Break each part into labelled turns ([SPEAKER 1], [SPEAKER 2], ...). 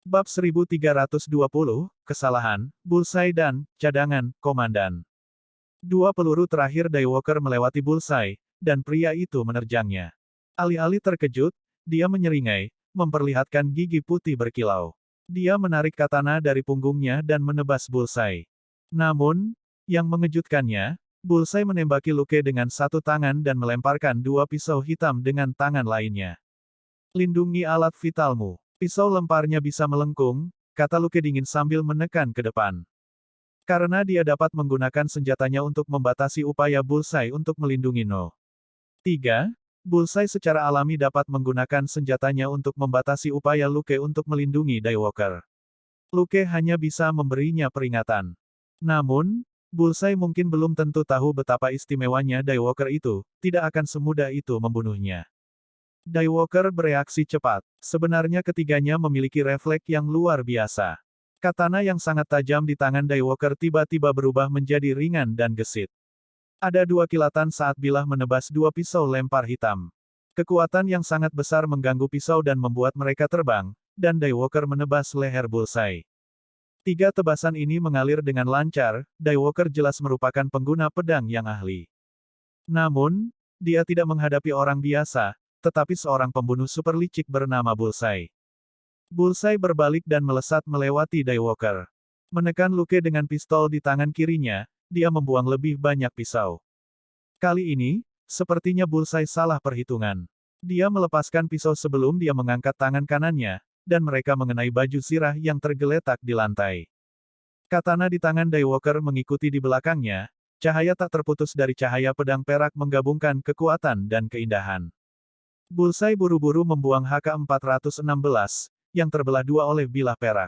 [SPEAKER 1] Bab 1320, Kesalahan, Bullseye dan Cadangan, Komandan. Dua peluru terakhir Daywalker melewati Bullseye, dan pria itu menerjangnya. Alih-alih terkejut, dia menyeringai, memperlihatkan gigi putih berkilau. Dia menarik katana dari punggungnya dan menebas Bullseye. Namun, yang mengejutkannya, Bullseye menembaki Luke dengan satu tangan dan melemparkan dua pisau hitam dengan tangan lainnya. Lindungi alat vitalmu. Pisau lemparnya bisa melengkung, kata Luke dingin sambil menekan ke depan. Karena dia dapat menggunakan senjatanya untuk membatasi upaya Bullseye untuk melindungi No. 3. Bullseye secara alami dapat menggunakan senjatanya untuk membatasi upaya Luke untuk melindungi Daywalker. Luke hanya bisa memberinya peringatan. Namun, Bullseye mungkin belum tentu tahu betapa istimewanya Daywalker itu, tidak akan semudah itu membunuhnya. Daywalker bereaksi cepat. Sebenarnya ketiganya memiliki refleks yang luar biasa. Katana yang sangat tajam di tangan Daywalker tiba-tiba berubah menjadi ringan dan gesit. Ada dua kilatan saat bilah menebas dua pisau lempar hitam. Kekuatan yang sangat besar mengganggu pisau dan membuat mereka terbang, dan Daywalker menebas leher Bullseye. Tiga tebasan ini mengalir dengan lancar, Daywalker jelas merupakan pengguna pedang yang ahli. Namun, dia tidak menghadapi orang biasa, tetapi seorang pembunuh super licik bernama Bullseye. Bullseye berbalik dan melesat melewati Daywalker. Menekan Luke dengan pistol di tangan kirinya, dia membuang lebih banyak pisau. Kali ini, sepertinya Bullseye salah perhitungan. Dia melepaskan pisau sebelum dia mengangkat tangan kanannya, dan mereka mengenai baju zirah yang tergeletak di lantai. Katana di tangan Daywalker mengikuti di belakangnya, cahaya tak terputus dari cahaya pedang perak menggabungkan kekuatan dan keindahan. Bullseye buru-buru membuang HK-416, yang terbelah dua oleh bilah perak.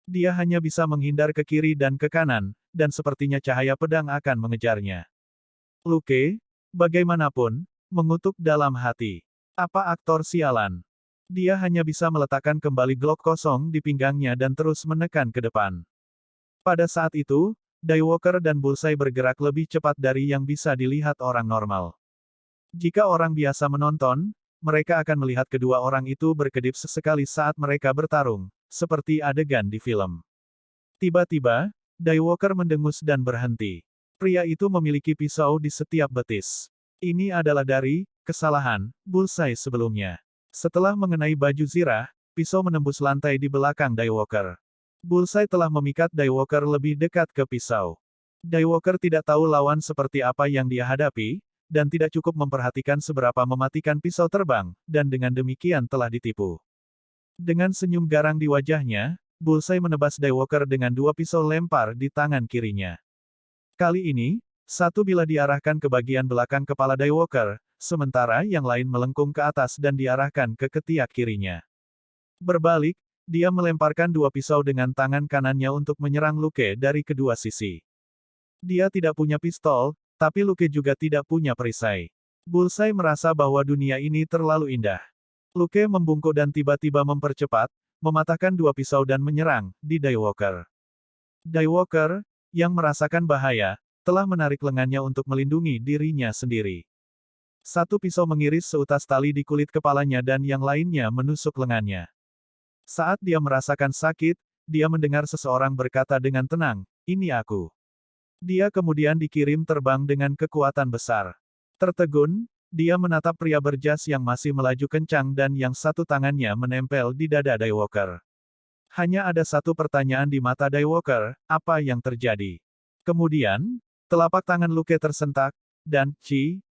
[SPEAKER 1] Dia hanya bisa menghindar ke kiri dan ke kanan, dan sepertinya cahaya pedang akan mengejarnya. Luke, bagaimanapun, mengutuk dalam hati. Apa aktor sialan? Dia hanya bisa meletakkan kembali Glock kosong di pinggangnya dan terus menekan ke depan. Pada saat itu, Daywalker dan Bullseye bergerak lebih cepat dari yang bisa dilihat orang normal. Jika orang biasa menonton, mereka akan melihat kedua orang itu berkedip sesekali saat mereka bertarung, seperti adegan di film. Tiba-tiba, Daywalker mendengus dan berhenti. Pria itu memiliki pisau di setiap betis. Ini adalah dari kesalahan Bullseye sebelumnya. Setelah mengenai baju zirah, pisau menembus lantai di belakang Daywalker. Bullseye telah memikat Daywalker lebih dekat ke pisau. Daywalker tidak tahu lawan seperti apa yang dia hadapi, dan tidak cukup memperhatikan seberapa mematikan pisau terbang, dan dengan demikian telah ditipu. Dengan senyum garang di wajahnya, Bullseye menebas Daywalker dengan dua pisau lempar di tangan kirinya. Kali ini, satu bilah diarahkan ke bagian belakang kepala Daywalker, sementara yang lain melengkung ke atas dan diarahkan ke ketiak kirinya. Berbalik, dia melemparkan dua pisau dengan tangan kanannya untuk menyerang Luke dari kedua sisi. Dia tidak punya pistol, tapi Luke juga tidak punya perisai. Bullseye merasa bahwa dunia ini terlalu indah. Luke membungkuk dan tiba-tiba mempercepat, mematahkan dua pisau dan menyerang di Daywalker. Daywalker, yang merasakan bahaya, telah menarik lengannya untuk melindungi dirinya sendiri. Satu pisau mengiris seutas tali di kulit kepalanya dan yang lainnya menusuk lengannya. Saat dia merasakan sakit, dia mendengar seseorang berkata dengan tenang, "Ini aku." Dia kemudian dikirim terbang dengan kekuatan besar. Tertegun, dia menatap pria berjas yang masih melaju kencang dan yang satu tangannya menempel di dada Daywalker. Hanya ada satu pertanyaan di mata Daywalker, apa yang terjadi? Kemudian, telapak tangan Luke tersentak, dan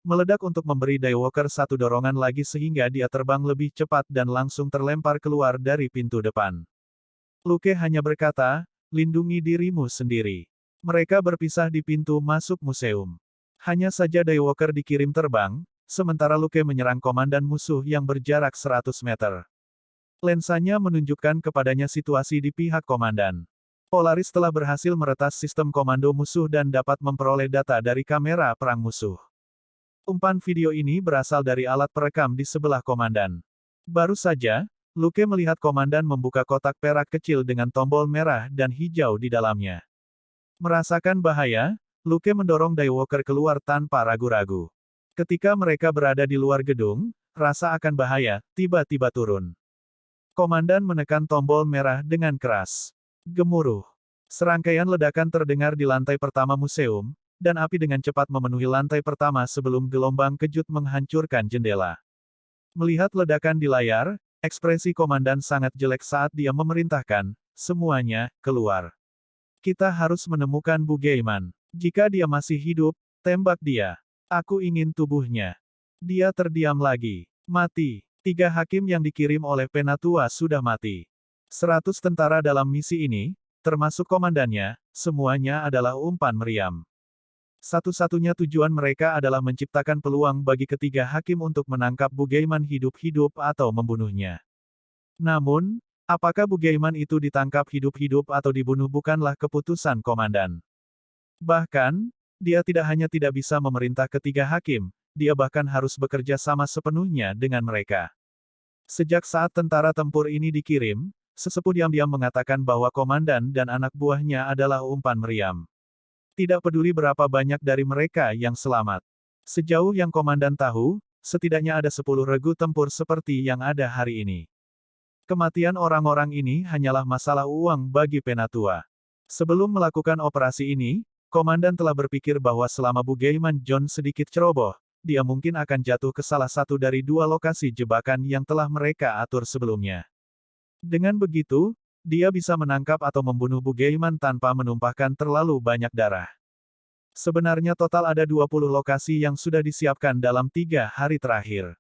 [SPEAKER 1] meledak untuk memberi Daywalker satu dorongan lagi sehingga dia terbang lebih cepat dan langsung terlempar keluar dari pintu depan. Luke hanya berkata, "Lindungi dirimu sendiri." Mereka berpisah di pintu masuk museum. Hanya saja Daywalker dikirim terbang, sementara Luke menyerang komandan musuh yang berjarak 100 meter. Lensanya menunjukkan kepadanya situasi di pihak komandan. Polaris telah berhasil meretas sistem komando musuh dan dapat memperoleh data dari kamera perang musuh. Umpan video ini berasal dari alat perekam di sebelah komandan. Baru saja, Luke melihat komandan membuka kotak perak kecil dengan tombol merah dan hijau di dalamnya. Merasakan bahaya, Luke mendorong Daywalker keluar tanpa ragu-ragu. Ketika mereka berada di luar gedung, rasa akan bahaya tiba-tiba turun. Komandan menekan tombol merah dengan keras. Gemuruh. Serangkaian ledakan terdengar di lantai pertama museum, dan api dengan cepat memenuhi lantai pertama sebelum gelombang kejut menghancurkan jendela. Melihat ledakan di layar, ekspresi komandan sangat jelek saat dia memerintahkan, semuanya, keluar. Kita harus menemukan Bu Gaiman. Jika dia masih hidup, tembak dia. Aku ingin tubuhnya. Dia terdiam lagi. Mati. 3 hakim yang dikirim oleh Penatua sudah mati. 100 tentara dalam misi ini, termasuk komandannya, semuanya adalah umpan meriam. Satu-satunya tujuan mereka adalah menciptakan peluang bagi ketiga hakim untuk menangkap Bu Gaiman hidup-hidup atau membunuhnya. Namun, apakah Bu Gaiman itu ditangkap hidup-hidup atau dibunuh bukanlah keputusan komandan. Bahkan, dia tidak hanya tidak bisa memerintah ketiga hakim, dia bahkan harus bekerja sama sepenuhnya dengan mereka. Sejak saat tentara tempur ini dikirim, sesepuh diam-diam mengatakan bahwa komandan dan anak buahnya adalah umpan meriam. Tidak peduli berapa banyak dari mereka yang selamat. Sejauh yang komandan tahu, setidaknya ada 10 regu tempur seperti yang ada hari ini. Kematian orang-orang ini hanyalah masalah uang bagi Penatua. Sebelum melakukan operasi ini, komandan telah berpikir bahwa selama Bu Gaiman John sedikit ceroboh, dia mungkin akan jatuh ke salah satu dari 2 lokasi jebakan yang telah mereka atur sebelumnya. Dengan begitu, dia bisa menangkap atau membunuh Bu Gaiman tanpa menumpahkan terlalu banyak darah. Sebenarnya total ada 20 lokasi yang sudah disiapkan dalam 3 hari terakhir.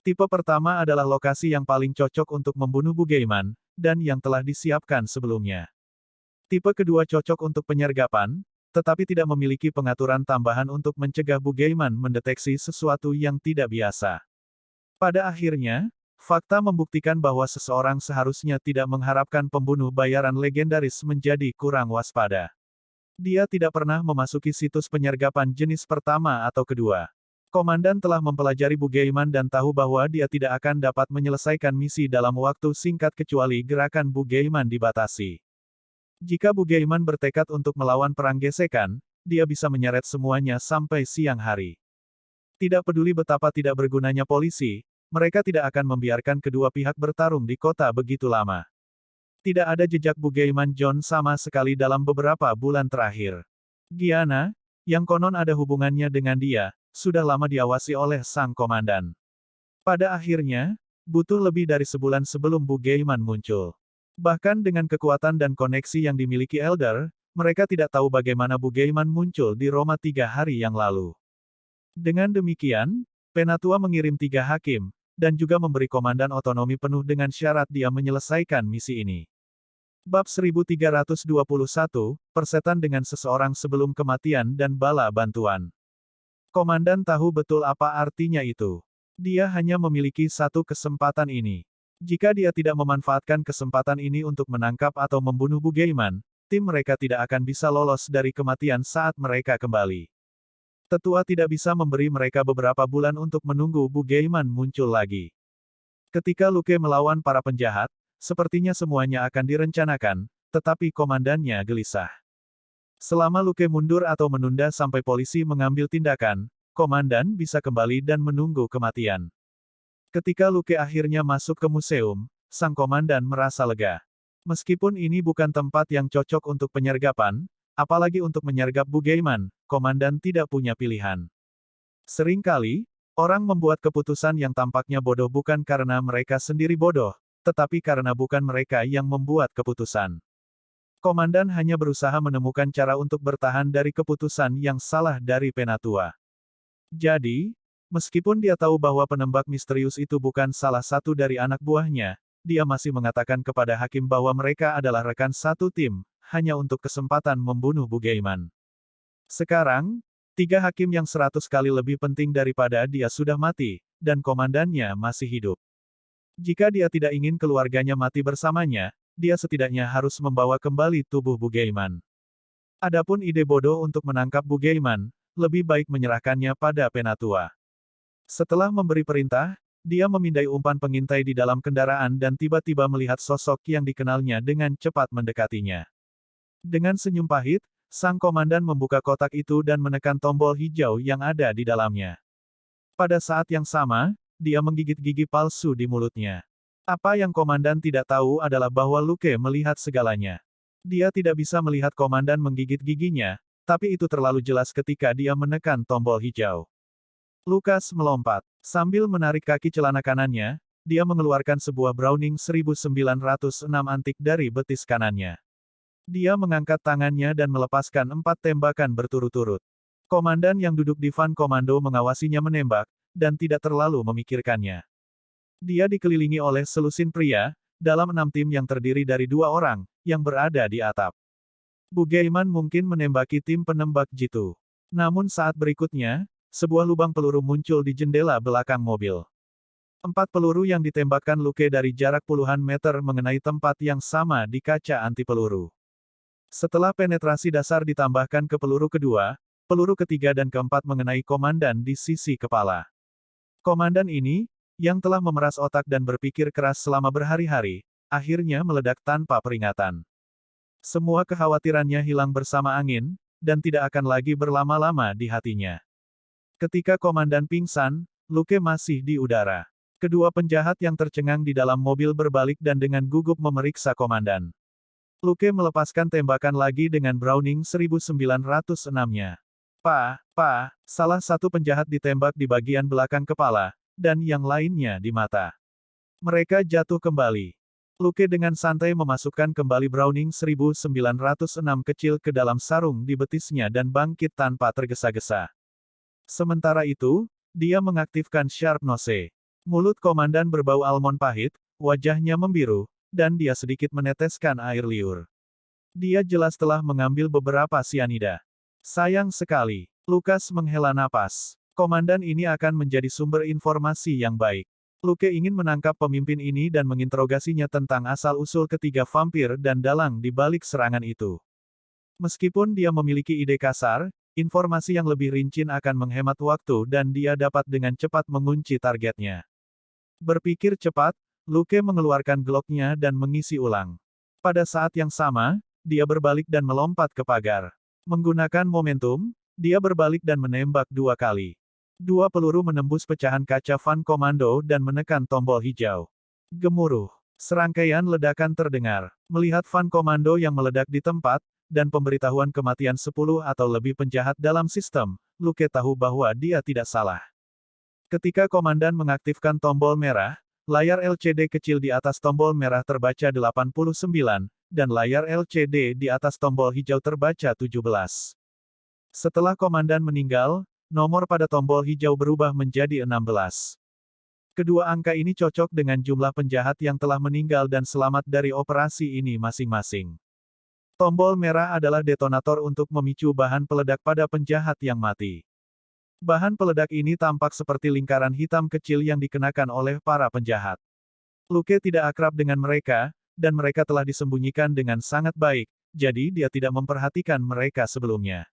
[SPEAKER 1] Tipe pertama adalah lokasi yang paling cocok untuk membunuh Bu Gaiman, dan yang telah disiapkan sebelumnya. Tipe kedua cocok untuk penyergapan, tetapi tidak memiliki pengaturan tambahan untuk mencegah Bu Gaiman mendeteksi sesuatu yang tidak biasa. Pada akhirnya, fakta membuktikan bahwa seseorang seharusnya tidak mengharapkan pembunuh bayaran legendaris menjadi kurang waspada. Dia tidak pernah memasuki situs penyergapan jenis pertama atau kedua. Komandan telah mempelajari Bu Gaiman dan tahu bahwa dia tidak akan dapat menyelesaikan misi dalam waktu singkat kecuali gerakan Bu Gaiman dibatasi. Jika Bu Gaiman bertekad untuk melawan perang gesekan, dia bisa menyeret semuanya sampai siang hari. Tidak peduli betapa tidak bergunanya polisi, mereka tidak akan membiarkan kedua pihak bertarung di kota begitu lama. Tidak ada jejak Bu Gaiman John sama sekali dalam beberapa bulan terakhir. Gianna, yang konon ada hubungannya dengan dia, sudah lama diawasi oleh sang komandan. Pada akhirnya, butuh lebih dari sebulan sebelum Bu Gaiman muncul. Bahkan dengan kekuatan dan koneksi yang dimiliki Elder, mereka tidak tahu bagaimana Bu Gaiman muncul di Roma 3 hari yang lalu. Dengan demikian, Penatua mengirim 3 hakim, dan juga memberi komandan otonomi penuh dengan syarat dia menyelesaikan misi ini. Bab 1321, Persetan dengan seseorang sebelum kematian dan bala bantuan. Komandan tahu betul apa artinya itu. Dia hanya memiliki satu kesempatan ini. Jika dia tidak memanfaatkan kesempatan ini untuk menangkap atau membunuh Bu Gaiman, tim mereka tidak akan bisa lolos dari kematian saat mereka kembali. Tetua tidak bisa memberi mereka beberapa bulan untuk menunggu Bu Gaiman muncul lagi. Ketika Luke melawan para penjahat, sepertinya semuanya akan direncanakan, tetapi komandannya gelisah. Selama Luke mundur atau menunda sampai polisi mengambil tindakan, komandan bisa kembali dan menunggu kematian. Ketika Luke akhirnya masuk ke museum, sang komandan merasa lega. Meskipun ini bukan tempat yang cocok untuk penyergapan, apalagi untuk menyergap Bu Gaiman, komandan tidak punya pilihan. Seringkali, orang membuat keputusan yang tampaknya bodoh bukan karena mereka sendiri bodoh, tetapi karena bukan mereka yang membuat keputusan. Komandan hanya berusaha menemukan cara untuk bertahan dari keputusan yang salah dari Penatua. Jadi, meskipun dia tahu bahwa penembak misterius itu bukan salah satu dari anak buahnya, dia masih mengatakan kepada hakim bahwa mereka adalah rekan satu tim, hanya untuk kesempatan membunuh Bu Gaiman. Sekarang, 3 hakim yang 100 kali lebih penting daripada dia sudah mati, dan komandannya masih hidup. Jika dia tidak ingin keluarganya mati bersamanya, dia setidaknya harus membawa kembali tubuh Bu Gaiman. Adapun ide bodoh untuk menangkap Bu Gaiman, lebih baik menyerahkannya pada Penatua. Setelah memberi perintah, dia memindai umpan pengintai di dalam kendaraan dan tiba-tiba melihat sosok yang dikenalnya dengan cepat mendekatinya. Dengan senyum pahit, sang komandan membuka kotak itu dan menekan tombol hijau yang ada di dalamnya. Pada saat yang sama, dia menggigit gigi palsu di mulutnya. Apa yang komandan tidak tahu adalah bahwa Luke melihat segalanya. Dia tidak bisa melihat komandan menggigit giginya, tapi itu terlalu jelas ketika dia menekan tombol hijau. Lukas melompat. Sambil menarik kaki celana kanannya, dia mengeluarkan sebuah Browning 1906 antik dari betis kanannya. Dia mengangkat tangannya dan melepaskan 4 tembakan berturut-turut. Komandan yang duduk di van komando mengawasinya menembak, dan tidak terlalu memikirkannya. Dia dikelilingi oleh selusin pria, dalam 6 tim yang terdiri dari 2 orang, yang berada di atap. Bugaiman mungkin menembaki tim penembak jitu. Namun saat berikutnya, sebuah lubang peluru muncul di jendela belakang mobil. 4 peluru yang ditembakkan Luke dari jarak puluhan meter mengenai tempat yang sama di kaca anti peluru. Setelah penetrasi dasar ditambahkan ke peluru kedua, peluru ketiga dan keempat mengenai komandan di sisi kepala. Komandan ini, yang telah memeras otak dan berpikir keras selama berhari-hari, akhirnya meledak tanpa peringatan. Semua kekhawatirannya hilang bersama angin, dan tidak akan lagi berlama-lama di hatinya. Ketika komandan pingsan, Luke masih di udara. Kedua penjahat yang tercengang di dalam mobil berbalik dan dengan gugup memeriksa komandan. Luke melepaskan tembakan lagi dengan Browning 1906-nya. Salah satu penjahat ditembak di bagian belakang kepala, dan yang lainnya di mata. Mereka jatuh kembali. Luke dengan santai memasukkan kembali Browning 1906 kecil ke dalam sarung di betisnya dan bangkit tanpa tergesa-gesa. Sementara itu, dia mengaktifkan Sharp Nose. Mulut komandan berbau almond pahit, wajahnya membiru, dan dia sedikit meneteskan air liur. Dia jelas telah mengambil beberapa sianida. Sayang sekali. Lukas menghela napas. Komandan ini akan menjadi sumber informasi yang baik. Luke ingin menangkap pemimpin ini dan menginterogasinya tentang asal-usul ketiga vampir dan dalang di balik serangan itu. Meskipun dia memiliki ide kasar, informasi yang lebih rinci akan menghemat waktu dan dia dapat dengan cepat mengunci targetnya. Berpikir cepat, Luke mengeluarkan Glock-nya dan mengisi ulang. Pada saat yang sama, dia berbalik dan melompat ke pagar. Menggunakan momentum, dia berbalik dan menembak 2 kali. 2 peluru menembus pecahan kaca van komando dan menekan tombol hijau. Gemuruh. Serangkaian ledakan terdengar. Melihat van komando yang meledak di tempat, dan pemberitahuan kematian 10 atau lebih penjahat dalam sistem, Luke tahu bahwa dia tidak salah. Ketika komandan mengaktifkan tombol merah, layar LCD kecil di atas tombol merah terbaca 89, dan layar LCD di atas tombol hijau terbaca 17. Setelah komandan meninggal, nomor pada tombol hijau berubah menjadi 16. Kedua angka ini cocok dengan jumlah penjahat yang telah meninggal dan selamat dari operasi ini masing-masing. Tombol merah adalah detonator untuk memicu bahan peledak pada penjahat yang mati. Bahan peledak ini tampak seperti lingkaran hitam kecil yang dikenakan oleh para penjahat. Luke tidak akrab dengan mereka, dan mereka telah disembunyikan dengan sangat baik, jadi dia tidak memperhatikan mereka sebelumnya.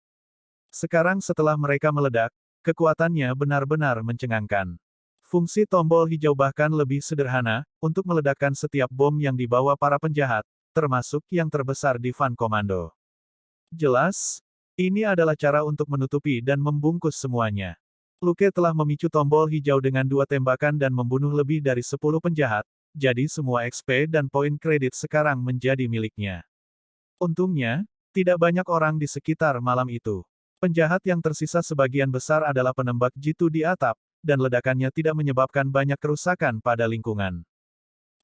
[SPEAKER 1] Sekarang setelah mereka meledak, kekuatannya benar-benar mencengangkan. Fungsi tombol hijau bahkan lebih sederhana, untuk meledakkan setiap bom yang dibawa para penjahat, termasuk yang terbesar di van komando. Jelas, ini adalah cara untuk menutupi dan membungkus semuanya. Luke telah memicu tombol hijau dengan 2 tembakan dan membunuh lebih dari 10 penjahat, jadi semua XP dan poin kredit sekarang menjadi miliknya. Untungnya, tidak banyak orang di sekitar malam itu. Penjahat yang tersisa sebagian besar adalah penembak jitu di atap, dan ledakannya tidak menyebabkan banyak kerusakan pada lingkungan.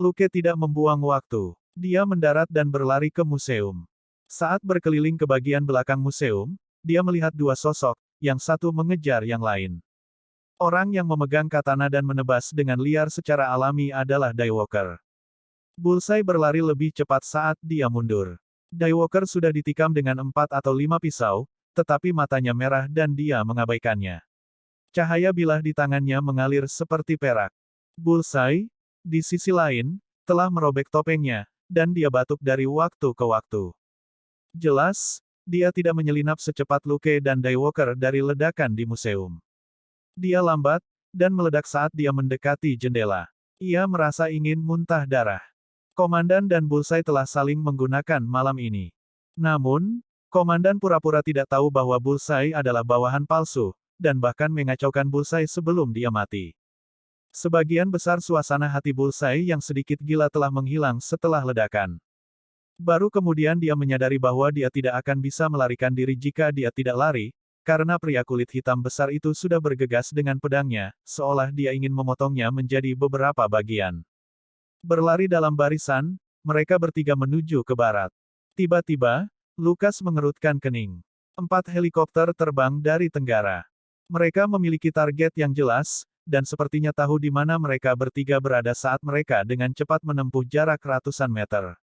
[SPEAKER 1] Luke tidak membuang waktu. Dia mendarat dan berlari ke museum. Saat berkeliling ke bagian belakang museum, dia melihat 2 sosok, yang satu mengejar yang lain. Orang yang memegang katana dan menebas dengan liar secara alami adalah Daywalker. Bullseye berlari lebih cepat saat dia mundur. Daywalker sudah ditikam dengan 4 atau 5 pisau, tetapi matanya merah dan dia mengabaikannya. Cahaya bilah di tangannya mengalir seperti perak. Bullseye, di sisi lain, telah merobek topengnya, dan dia batuk dari waktu ke waktu. Jelas, dia tidak menyelinap secepat Luke dan Daywalker dari ledakan di museum. Dia lambat, dan meledak saat dia mendekati jendela. Ia merasa ingin muntah darah. Komandan dan Bullseye telah saling menggunakan malam ini. Namun, komandan pura-pura tidak tahu bahwa Bullseye adalah bawahan palsu, dan bahkan mengacaukan Bullseye sebelum dia mati. Sebagian besar suasana hati Bullseye yang sedikit gila telah menghilang setelah ledakan. Baru kemudian dia menyadari bahwa dia tidak akan bisa melarikan diri jika dia tidak lari, karena pria kulit hitam besar itu sudah bergegas dengan pedangnya, seolah dia ingin memotongnya menjadi beberapa bagian. Berlari dalam barisan, mereka bertiga menuju ke barat. Tiba-tiba, Lukas mengerutkan kening. 4 helikopter terbang dari tenggara. Mereka memiliki target yang jelas, dan sepertinya tahu di mana mereka bertiga berada saat mereka dengan cepat menempuh jarak ratusan meter.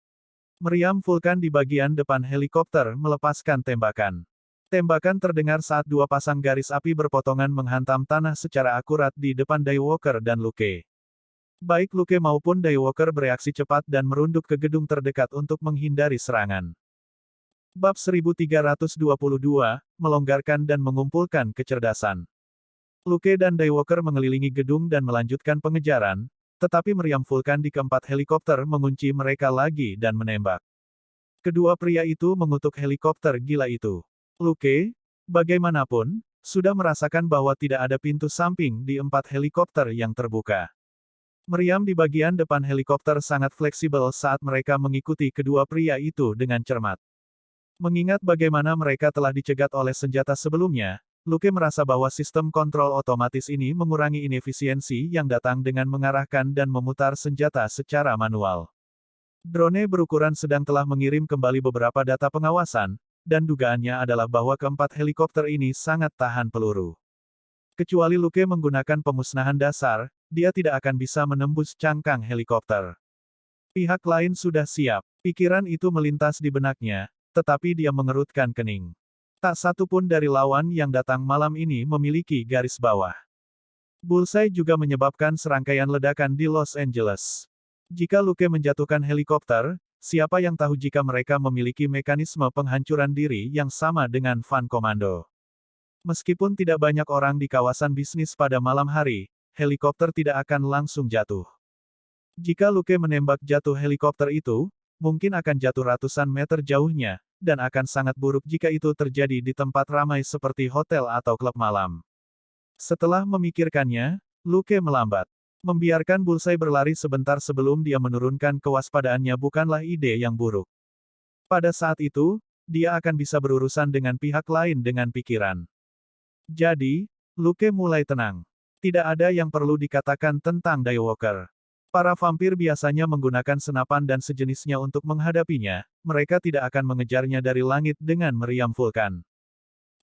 [SPEAKER 1] Meriam vulkan di bagian depan helikopter melepaskan tembakan. Tembakan terdengar saat dua pasang garis api berpotongan menghantam tanah secara akurat di depan Daywalker dan Luke. Baik Luke maupun Daywalker bereaksi cepat dan merunduk ke gedung terdekat untuk menghindari serangan. Bab 1322, melonggarkan dan mengumpulkan kecerdasan. Luke dan Daywalker mengelilingi gedung dan melanjutkan pengejaran, tetapi meriam vulkan di keempat helikopter mengunci mereka lagi dan menembak. Kedua pria itu mengutuk helikopter gila itu. Luke, bagaimanapun, sudah merasakan bahwa tidak ada pintu samping di 4 helikopter yang terbuka. Meriam di bagian depan helikopter sangat fleksibel saat mereka mengikuti kedua pria itu dengan cermat. Mengingat bagaimana mereka telah dicegat oleh senjata sebelumnya, Luke merasa bahwa sistem kontrol otomatis ini mengurangi inefisiensi yang datang dengan mengarahkan dan memutar senjata secara manual. Drone berukuran sedang telah mengirim kembali beberapa data pengawasan, dan dugaannya adalah bahwa keempat helikopter ini sangat tahan peluru. Kecuali Luke menggunakan pemusnahan dasar, dia tidak akan bisa menembus cangkang helikopter. Pihak lain sudah siap. Pikiran itu melintas di benaknya, tetapi dia mengerutkan kening. Tak satu pun dari lawan yang datang malam ini memiliki garis bawah. Bullseye juga menyebabkan serangkaian ledakan di Los Angeles. Jika Luke menjatuhkan helikopter, siapa yang tahu jika mereka memiliki mekanisme penghancuran diri yang sama dengan Van Komando. Meskipun tidak banyak orang di kawasan bisnis pada malam hari, helikopter tidak akan langsung jatuh. Jika Luke menembak jatuh helikopter itu, mungkin akan jatuh ratusan meter jauhnya, dan akan sangat buruk jika itu terjadi di tempat ramai seperti hotel atau klub malam. Setelah memikirkannya, Luke melambat. Membiarkan Bullseye berlari sebentar sebelum dia menurunkan kewaspadaannya bukanlah ide yang buruk. Pada saat itu, dia akan bisa berurusan dengan pihak lain dengan pikiran. Jadi, Luke mulai tenang. Tidak ada yang perlu dikatakan tentang Daywalker. Para vampir biasanya menggunakan senapan dan sejenisnya untuk menghadapinya, mereka tidak akan mengejarnya dari langit dengan meriam vulkan.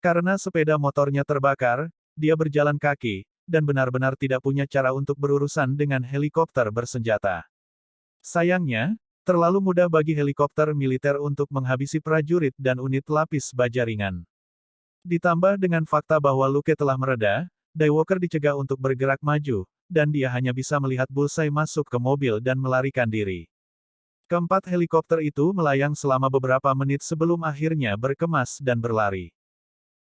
[SPEAKER 1] Karena sepeda motornya terbakar, dia berjalan kaki, dan benar-benar tidak punya cara untuk berurusan dengan helikopter bersenjata. Sayangnya, terlalu mudah bagi helikopter militer untuk menghabisi prajurit dan unit lapis baja ringan. Ditambah dengan fakta bahwa Luke telah mereda, Daywalker dicegah untuk bergerak maju, dan dia hanya bisa melihat Bullseye masuk ke mobil dan melarikan diri. Keempat helikopter itu melayang selama beberapa menit sebelum akhirnya berkemas dan berlari.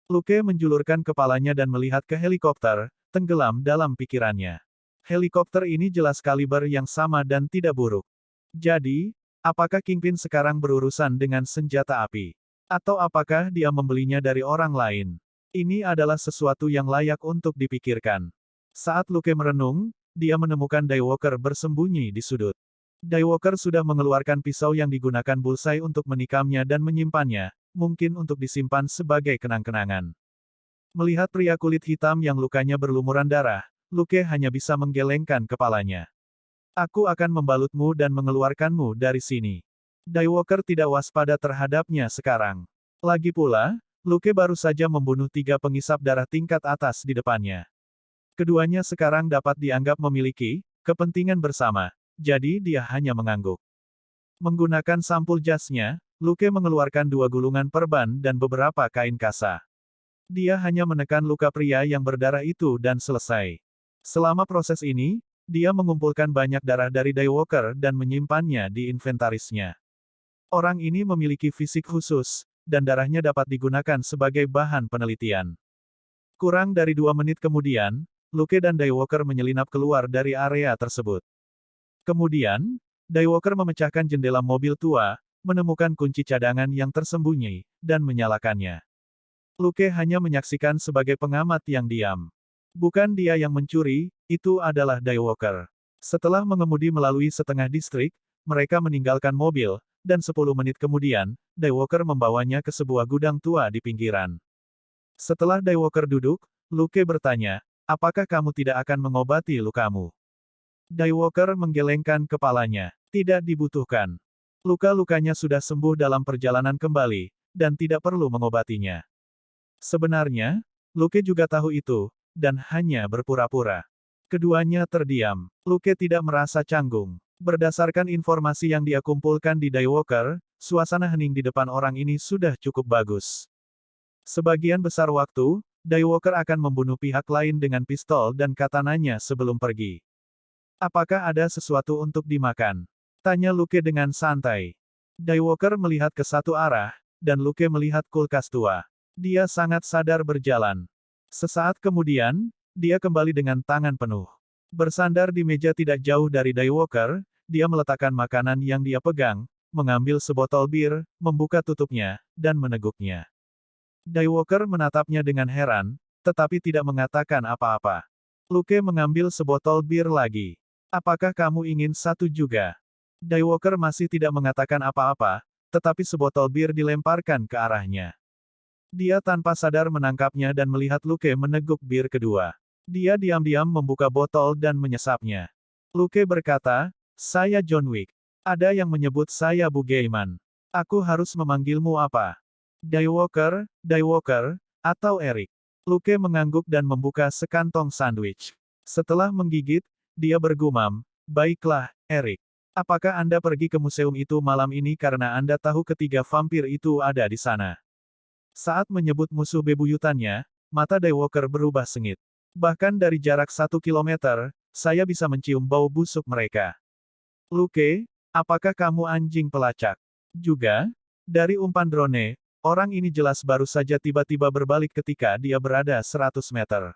[SPEAKER 1] Luke menjulurkan kepalanya dan melihat ke helikopter, tenggelam dalam pikirannya. Helikopter ini jelas kaliber yang sama dan tidak buruk. Jadi, apakah Kingpin sekarang berurusan dengan senjata api? Atau apakah dia membelinya dari orang lain? Ini adalah sesuatu yang layak untuk dipikirkan. Saat Luke merenung, dia menemukan Daywalker bersembunyi di sudut. Daywalker sudah mengeluarkan pisau yang digunakan Bullseye untuk menikamnya dan menyimpannya, mungkin untuk disimpan sebagai kenang-kenangan. Melihat pria kulit hitam yang lukanya berlumuran darah, Luke hanya bisa menggelengkan kepalanya. Aku akan membalutmu dan mengeluarkanmu dari sini. Daywalker tidak waspada terhadapnya sekarang. Lagi pula, Luke baru saja membunuh 3 pengisap darah tingkat atas di depannya. Keduanya sekarang dapat dianggap memiliki kepentingan bersama, jadi dia hanya mengangguk. Menggunakan sampul jasnya, Luke mengeluarkan 2 gulungan perban dan beberapa kain kasa. Dia hanya menekan luka pria yang berdarah itu dan selesai. Selama proses ini, dia mengumpulkan banyak darah dari Daywalker dan menyimpannya di inventarisnya. Orang ini memiliki fisik khusus, dan darahnya dapat digunakan sebagai bahan penelitian. Kurang dari 2 menit kemudian, Luke dan Daywalker menyelinap keluar dari area tersebut. Kemudian, Daywalker memecahkan jendela mobil tua, menemukan kunci cadangan yang tersembunyi, dan menyalakannya. Luke hanya menyaksikan sebagai pengamat yang diam. Bukan dia yang mencuri, itu adalah Daywalker. Setelah mengemudi melalui setengah distrik, mereka meninggalkan mobil, dan 10 menit kemudian, Daywalker membawanya ke sebuah gudang tua di pinggiran. Setelah Daywalker duduk, Luke bertanya, apakah kamu tidak akan mengobati lukamu? Daywalker menggelengkan kepalanya. Tidak dibutuhkan. Luka-lukanya sudah sembuh dalam perjalanan kembali, dan tidak perlu mengobatinya. Sebenarnya, Luke juga tahu itu, dan hanya berpura-pura. Keduanya terdiam. Luke tidak merasa canggung. Berdasarkan informasi yang dia kumpulkan di Daywalker, suasana hening di depan orang ini sudah cukup bagus. Sebagian besar waktu, Daywalker akan membunuh pihak lain dengan pistol dan katananya sebelum pergi. Apakah ada sesuatu untuk dimakan? Tanya Luke dengan santai. Daywalker melihat ke satu arah, dan Luke melihat kulkas tua. Dia sangat sadar berjalan. Sesaat kemudian, dia kembali dengan tangan penuh. Bersandar di meja tidak jauh dari Daywalker, dia meletakkan makanan yang dia pegang, mengambil sebotol bir, membuka tutupnya, dan meneguknya. Daywalker menatapnya dengan heran, tetapi tidak mengatakan apa-apa. Luke mengambil sebotol bir lagi. Apakah kamu ingin satu juga? Daywalker masih tidak mengatakan apa-apa, tetapi sebotol bir dilemparkan ke arahnya. Dia tanpa sadar menangkapnya dan melihat Luke meneguk bir kedua. Dia diam-diam membuka botol dan menyesapnya. Luke berkata, saya John Wick. Ada yang menyebut saya Bu Gaiman. Aku harus memanggilmu apa? Daywalker, atau Eric. Luke mengangguk dan membuka sekantong sandwich. Setelah menggigit, dia bergumam, baiklah, Eric. Apakah Anda pergi ke museum itu malam ini karena Anda tahu ketiga vampir itu ada di sana? Saat menyebut musuh bebuyutannya, mata Daywalker berubah sengit. Bahkan dari jarak 1 kilometer, saya bisa mencium bau busuk mereka. Luke, apakah kamu anjing pelacak? Juga, dari umpan drone, orang ini jelas baru saja tiba-tiba berbalik ketika dia berada 100 meter.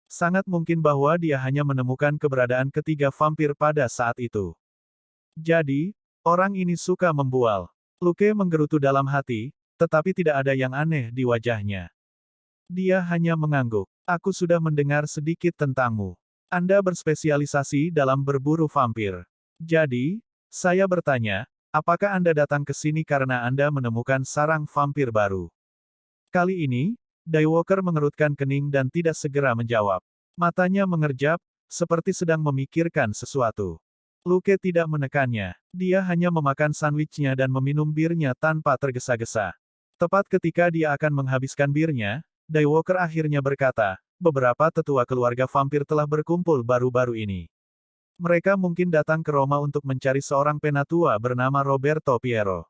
[SPEAKER 1] Sangat mungkin bahwa dia hanya menemukan keberadaan ketiga vampir pada saat itu. Jadi, orang ini suka membual. Luke menggerutu dalam hati, tetapi tidak ada yang aneh di wajahnya. Dia hanya mengangguk. Aku sudah mendengar sedikit tentangmu. Anda berspesialisasi dalam berburu vampir. Jadi, saya bertanya, apakah Anda datang ke sini karena Anda menemukan sarang vampir baru? Kali ini, Daywalker mengerutkan kening dan tidak segera menjawab. Matanya mengerjap, seperti sedang memikirkan sesuatu. Luke tidak menekannya. Dia hanya memakan sandwichnya dan meminum birnya tanpa tergesa-gesa. Tepat ketika dia akan menghabiskan birnya, Daywalker akhirnya berkata, beberapa tetua keluarga vampir telah berkumpul baru-baru ini. Mereka mungkin datang ke Roma untuk mencari seorang penatua bernama Roberto Piero.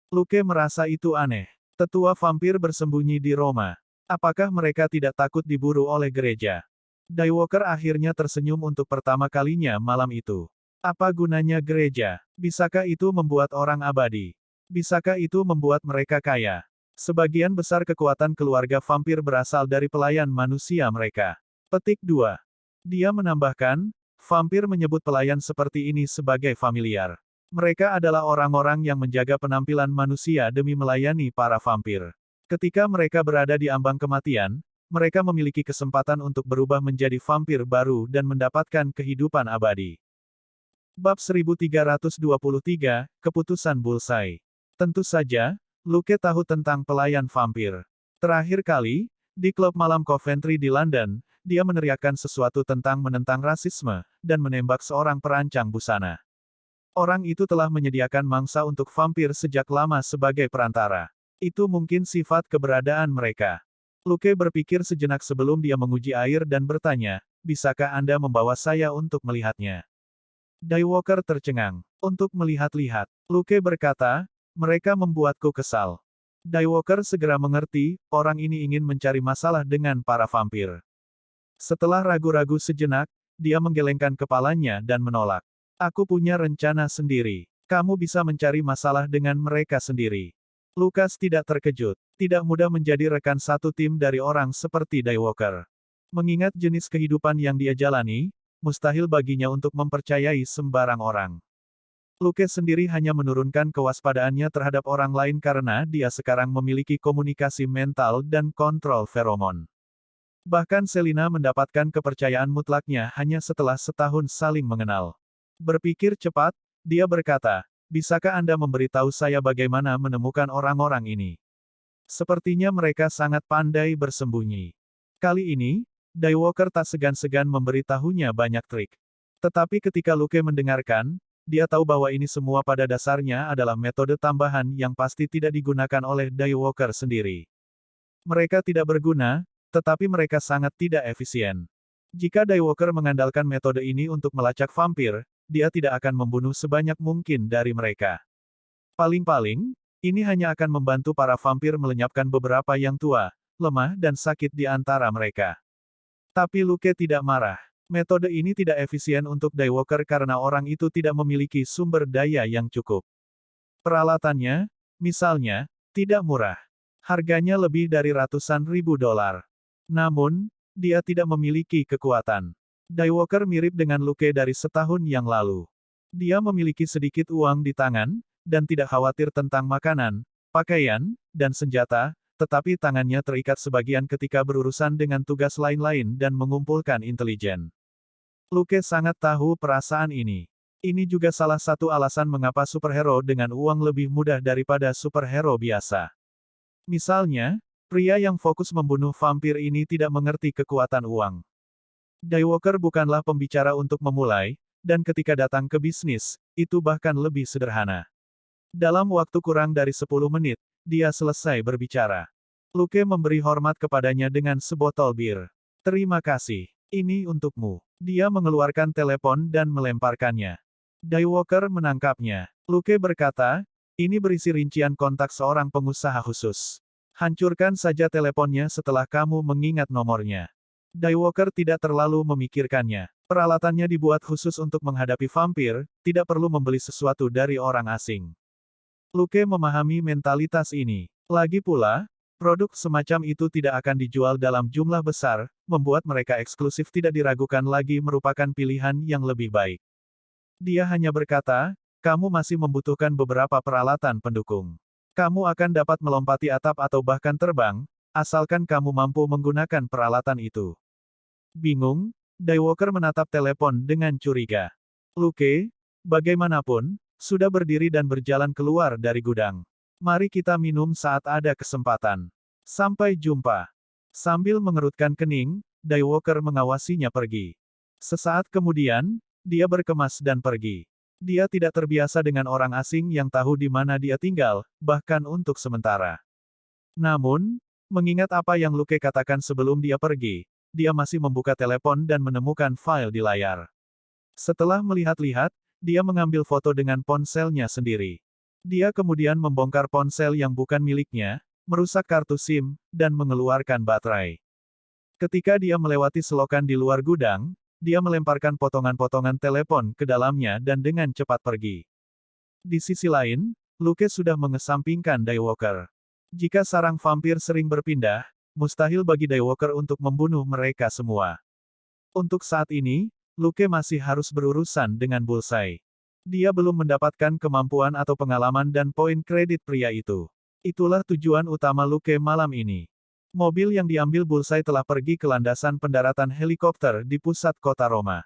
[SPEAKER 1] Luke merasa itu aneh. Tetua vampir bersembunyi di Roma. Apakah mereka tidak takut diburu oleh gereja? Daywalker akhirnya tersenyum untuk pertama kalinya malam itu. Apa gunanya gereja? Bisakah itu membuat orang abadi? Bisakah itu membuat mereka kaya? Sebagian besar kekuatan keluarga vampir berasal dari pelayan manusia mereka. Petik 2. Dia menambahkan, vampir menyebut pelayan seperti ini sebagai familiar. Mereka adalah orang-orang yang menjaga penampilan manusia demi melayani para vampir. Ketika mereka berada di ambang kematian, mereka memiliki kesempatan untuk berubah menjadi vampir baru dan mendapatkan kehidupan abadi. Bab 1323, Keputusan Bullseye. Tentu saja, Luke tahu tentang pelayan vampir. Terakhir kali, di klub malam Coventry di London, dia meneriakkan sesuatu tentang menentang rasisme, dan menembak seorang perancang busana. Orang itu telah menyediakan mangsa untuk vampir sejak lama sebagai perantara. Itu mungkin sifat keberadaan mereka. Luke berpikir sejenak sebelum dia menguji air dan bertanya, bisakah Anda membawa saya untuk melihatnya? Daywalker tercengang. Untuk melihat-lihat. Luke berkata, mereka membuatku kesal. Daywalker segera mengerti, orang ini ingin mencari masalah dengan para vampir. Setelah ragu-ragu sejenak, dia menggelengkan kepalanya dan menolak. Aku punya rencana sendiri. Kamu bisa mencari masalah dengan mereka sendiri. Lucas tidak terkejut. Tidak mudah menjadi rekan satu tim dari orang seperti Daywalker. Mengingat jenis kehidupan yang dia jalani, mustahil baginya untuk mempercayai sembarang orang. Luke sendiri hanya menurunkan kewaspadaannya terhadap orang lain karena dia sekarang memiliki komunikasi mental dan kontrol feromon. Bahkan Selina mendapatkan kepercayaan mutlaknya hanya setelah setahun saling mengenal. Berpikir cepat, dia berkata, bisakah Anda memberitahu saya bagaimana menemukan orang-orang ini? Sepertinya mereka sangat pandai bersembunyi. Kali ini, Daywalker tak segan-segan memberitahunya banyak trik. Tetapi ketika Luke mendengarkan, dia tahu bahwa ini semua pada dasarnya adalah metode tambahan yang pasti tidak digunakan oleh Daywalker sendiri. Mereka tidak berguna, tetapi mereka sangat tidak efisien. Jika Daywalker mengandalkan metode ini untuk melacak vampir, dia tidak akan membunuh sebanyak mungkin dari mereka. Paling-paling, ini hanya akan membantu para vampir melenyapkan beberapa yang tua, lemah dan sakit di antara mereka. Tapi Luke tidak marah. Metode ini tidak efisien untuk Daywalker karena orang itu tidak memiliki sumber daya yang cukup. Peralatannya, misalnya, tidak murah. Harganya lebih dari ratusan ribu dolar. Namun, dia tidak memiliki kekuatan. Daywalker mirip dengan Luke dari setahun yang lalu. Dia memiliki sedikit uang di tangan, dan tidak khawatir tentang makanan, pakaian, dan senjata, tetapi tangannya terikat sebagian ketika berurusan dengan tugas lain-lain dan mengumpulkan intelijen. Luke sangat tahu perasaan ini. Ini juga salah satu alasan mengapa superhero dengan uang lebih mudah daripada superhero biasa. Misalnya, pria yang fokus membunuh vampir ini tidak mengerti kekuatan uang. Daywalker bukanlah pembicara untuk memulai, dan ketika datang ke bisnis, itu bahkan lebih sederhana. Dalam waktu kurang dari 10 menit, dia selesai berbicara. Luke memberi hormat kepadanya dengan sebotol bir. Terima kasih. Ini untukmu. Dia mengeluarkan telepon dan melemparkannya. Daywalker menangkapnya. Luke berkata, ini berisi rincian kontak seorang pengusaha khusus. Hancurkan saja teleponnya setelah kamu mengingat nomornya. Daywalker tidak terlalu memikirkannya. Peralatannya dibuat khusus untuk menghadapi vampir, tidak perlu membeli sesuatu dari orang asing. Luke memahami mentalitas ini. Lagi pula, produk semacam itu tidak akan dijual dalam jumlah besar, membuat mereka eksklusif tidak diragukan lagi merupakan pilihan yang lebih baik. Dia hanya berkata, kamu masih membutuhkan beberapa peralatan pendukung. Kamu akan dapat melompati atap atau bahkan terbang, asalkan kamu mampu menggunakan peralatan itu. Bingung, Daywalker menatap telepon dengan curiga. Luke, bagaimanapun, sudah berdiri dan berjalan keluar dari gudang. Mari kita minum saat ada kesempatan. Sampai jumpa. Sambil mengerutkan kening, Daywalker mengawasinya pergi. Sesaat kemudian, dia berkemas dan pergi. Dia tidak terbiasa dengan orang asing yang tahu di mana dia tinggal, bahkan untuk sementara. Namun, mengingat apa yang Luke katakan sebelum dia pergi, dia masih membuka telepon dan menemukan file di layar. Setelah melihat-lihat, dia mengambil foto dengan ponselnya sendiri. Dia kemudian membongkar ponsel yang bukan miliknya, merusak kartu SIM, dan mengeluarkan baterai. Ketika dia melewati selokan di luar gudang, dia melemparkan potongan-potongan telepon ke dalamnya dan dengan cepat pergi. Di sisi lain, Luke sudah mengesampingkan Daywalker. Jika sarang vampir sering berpindah, mustahil bagi Daywalker untuk membunuh mereka semua. Untuk saat ini, Luke masih harus berurusan dengan Bullseye. Dia belum mendapatkan kemampuan atau pengalaman dan poin kredit pria itu. Itulah tujuan utama Luke malam ini. Mobil yang diambil Bullseye telah pergi ke landasan pendaratan helikopter di pusat kota Roma.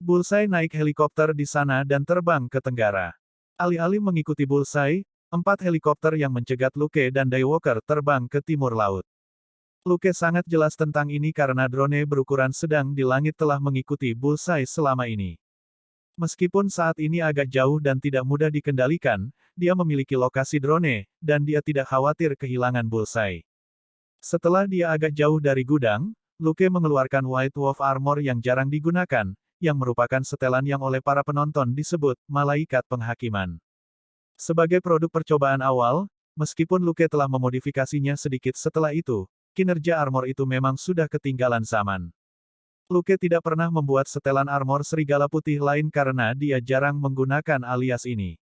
[SPEAKER 1] Bullseye naik helikopter di sana dan terbang ke tenggara. Alih-alih mengikuti Bullseye, 4 helikopter yang mencegat Luke dan Daywalker terbang ke timur laut. Luke sangat jelas tentang ini karena drone berukuran sedang di langit telah mengikuti Bullseye selama ini. Meskipun saat ini agak jauh dan tidak mudah dikendalikan, dia memiliki lokasi drone, dan dia tidak khawatir kehilangan Bullseye. Setelah dia agak jauh dari gudang, Luke mengeluarkan White Wolf Armor yang jarang digunakan, yang merupakan setelan yang oleh para penonton disebut Malaikat Penghakiman. Sebagai produk percobaan awal, meskipun Luke telah memodifikasinya sedikit setelah itu, kinerja armor itu memang sudah ketinggalan zaman. Luke tidak pernah membuat setelan armor serigala putih lain karena dia jarang menggunakan alias ini.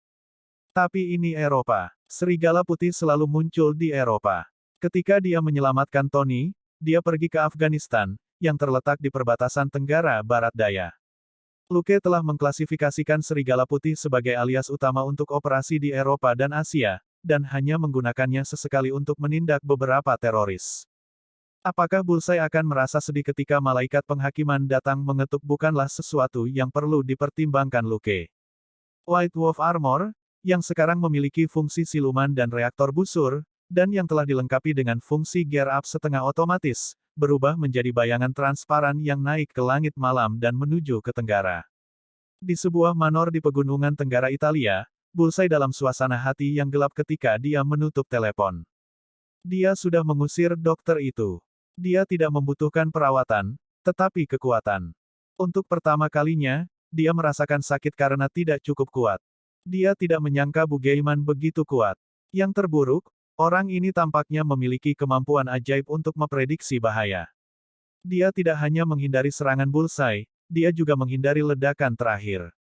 [SPEAKER 1] Tapi ini Eropa. Serigala putih selalu muncul di Eropa. Ketika dia menyelamatkan Tony, dia pergi ke Afghanistan, yang terletak di perbatasan Tenggara Barat Daya. Luke telah mengklasifikasikan serigala putih sebagai alias utama untuk operasi di Eropa dan Asia, dan hanya menggunakannya sesekali untuk menindak beberapa teroris. Apakah Bullseye akan merasa sedih ketika malaikat penghakiman datang mengetuk bukanlah sesuatu yang perlu dipertimbangkan Luke. White Wolf Armor, yang sekarang memiliki fungsi siluman dan reaktor busur, dan yang telah dilengkapi dengan fungsi gear up setengah otomatis, berubah menjadi bayangan transparan yang naik ke langit malam dan menuju ke tenggara. Di sebuah manor di pegunungan tenggara Italia, Bullseye dalam suasana hati yang gelap ketika dia menutup telepon. Dia sudah mengusir dokter itu. Dia tidak membutuhkan perawatan, tetapi kekuatan. Untuk pertama kalinya, dia merasakan sakit karena tidak cukup kuat. Dia tidak menyangka Bu Gaiman begitu kuat. Yang terburuk, orang ini tampaknya memiliki kemampuan ajaib untuk memprediksi bahaya. Dia tidak hanya menghindari serangan Bullseye, dia juga menghindari ledakan terakhir.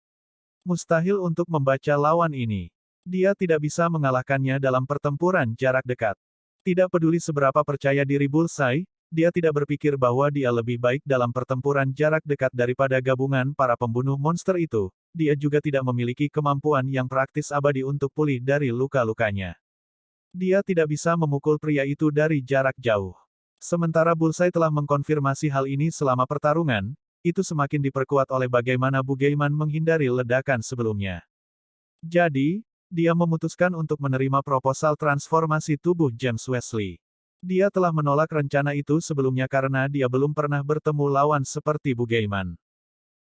[SPEAKER 1] Mustahil untuk membaca lawan ini. Dia tidak bisa mengalahkannya dalam pertempuran jarak dekat. Tidak peduli seberapa percaya diri Bullseye, dia tidak berpikir bahwa dia lebih baik dalam pertempuran jarak dekat daripada gabungan para pembunuh monster itu. Dia juga tidak memiliki kemampuan yang praktis abadi untuk pulih dari luka-lukanya. Dia tidak bisa memukul pria itu dari jarak jauh. Sementara Bullseye telah mengkonfirmasi hal ini selama pertarungan, itu semakin diperkuat oleh bagaimana Bu Gaiman menghindari ledakan sebelumnya. Jadi, dia memutuskan untuk menerima proposal transformasi tubuh James Wesley. Dia telah menolak rencana itu sebelumnya karena dia belum pernah bertemu lawan seperti Bu Gaiman.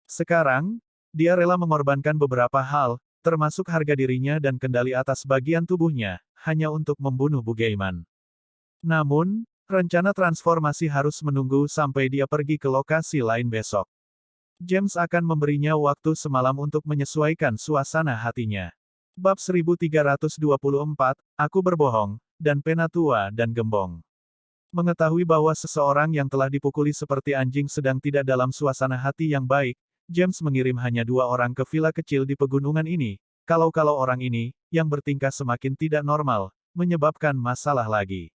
[SPEAKER 1] Sekarang, dia rela mengorbankan beberapa hal, termasuk harga dirinya dan kendali atas bagian tubuhnya, hanya untuk membunuh Bu Gaiman. Namun, rencana transformasi harus menunggu sampai dia pergi ke lokasi lain besok. James akan memberinya waktu semalam untuk menyesuaikan suasana hatinya. Bab 1324, Aku Berbohong, dan Penatua dan Gembong. Mengetahui bahwa seseorang yang telah dipukuli seperti anjing sedang tidak dalam suasana hati yang baik, James mengirim hanya 2 orang ke villa kecil di pegunungan ini, kalau-kalau orang ini, yang bertingkah semakin tidak normal, menyebabkan masalah lagi.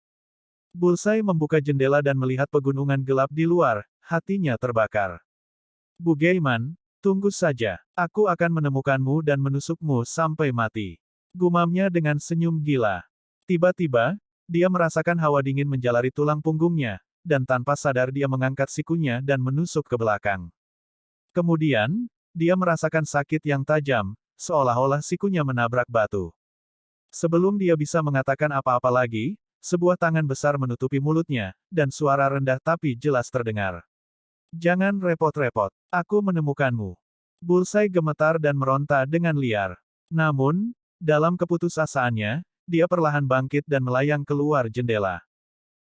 [SPEAKER 1] Bullseye membuka jendela dan melihat pegunungan gelap di luar, hatinya terbakar. Bu Gaiman, tunggu saja, aku akan menemukanmu dan menusukmu sampai mati. Gumamnya dengan senyum gila. Tiba-tiba, dia merasakan hawa dingin menjalari tulang punggungnya, dan tanpa sadar dia mengangkat sikunya dan menusuk ke belakang. Kemudian, dia merasakan sakit yang tajam, seolah-olah sikunya menabrak batu. Sebelum dia bisa mengatakan apa-apa lagi, sebuah tangan besar menutupi mulutnya, dan suara rendah tapi jelas terdengar. Jangan repot-repot, aku menemukanmu. Bullseye gemetar dan meronta dengan liar. Namun, dalam keputusasaannya, dia perlahan bangkit dan melayang keluar jendela.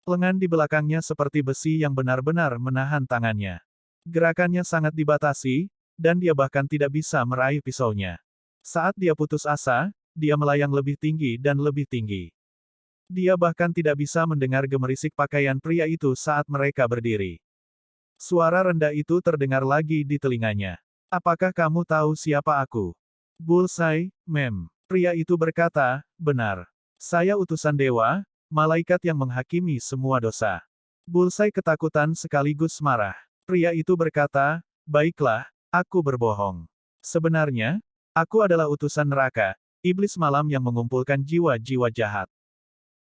[SPEAKER 1] Lengan di belakangnya seperti besi yang benar-benar menahan tangannya. Gerakannya sangat dibatasi, dan dia bahkan tidak bisa meraih pisaunya. Saat dia putus asa, dia melayang lebih tinggi dan lebih tinggi. Dia bahkan tidak bisa mendengar gemerisik pakaian pria itu saat mereka berdiri. Suara rendah itu terdengar lagi di telinganya. Apakah kamu tahu siapa aku? Bullseye, mem. Pria itu berkata, benar. Saya utusan dewa, malaikat yang menghakimi semua dosa. Bullseye ketakutan sekaligus marah. Pria itu berkata, baiklah, aku berbohong. Sebenarnya, aku adalah utusan neraka, iblis malam yang mengumpulkan jiwa-jiwa jahat.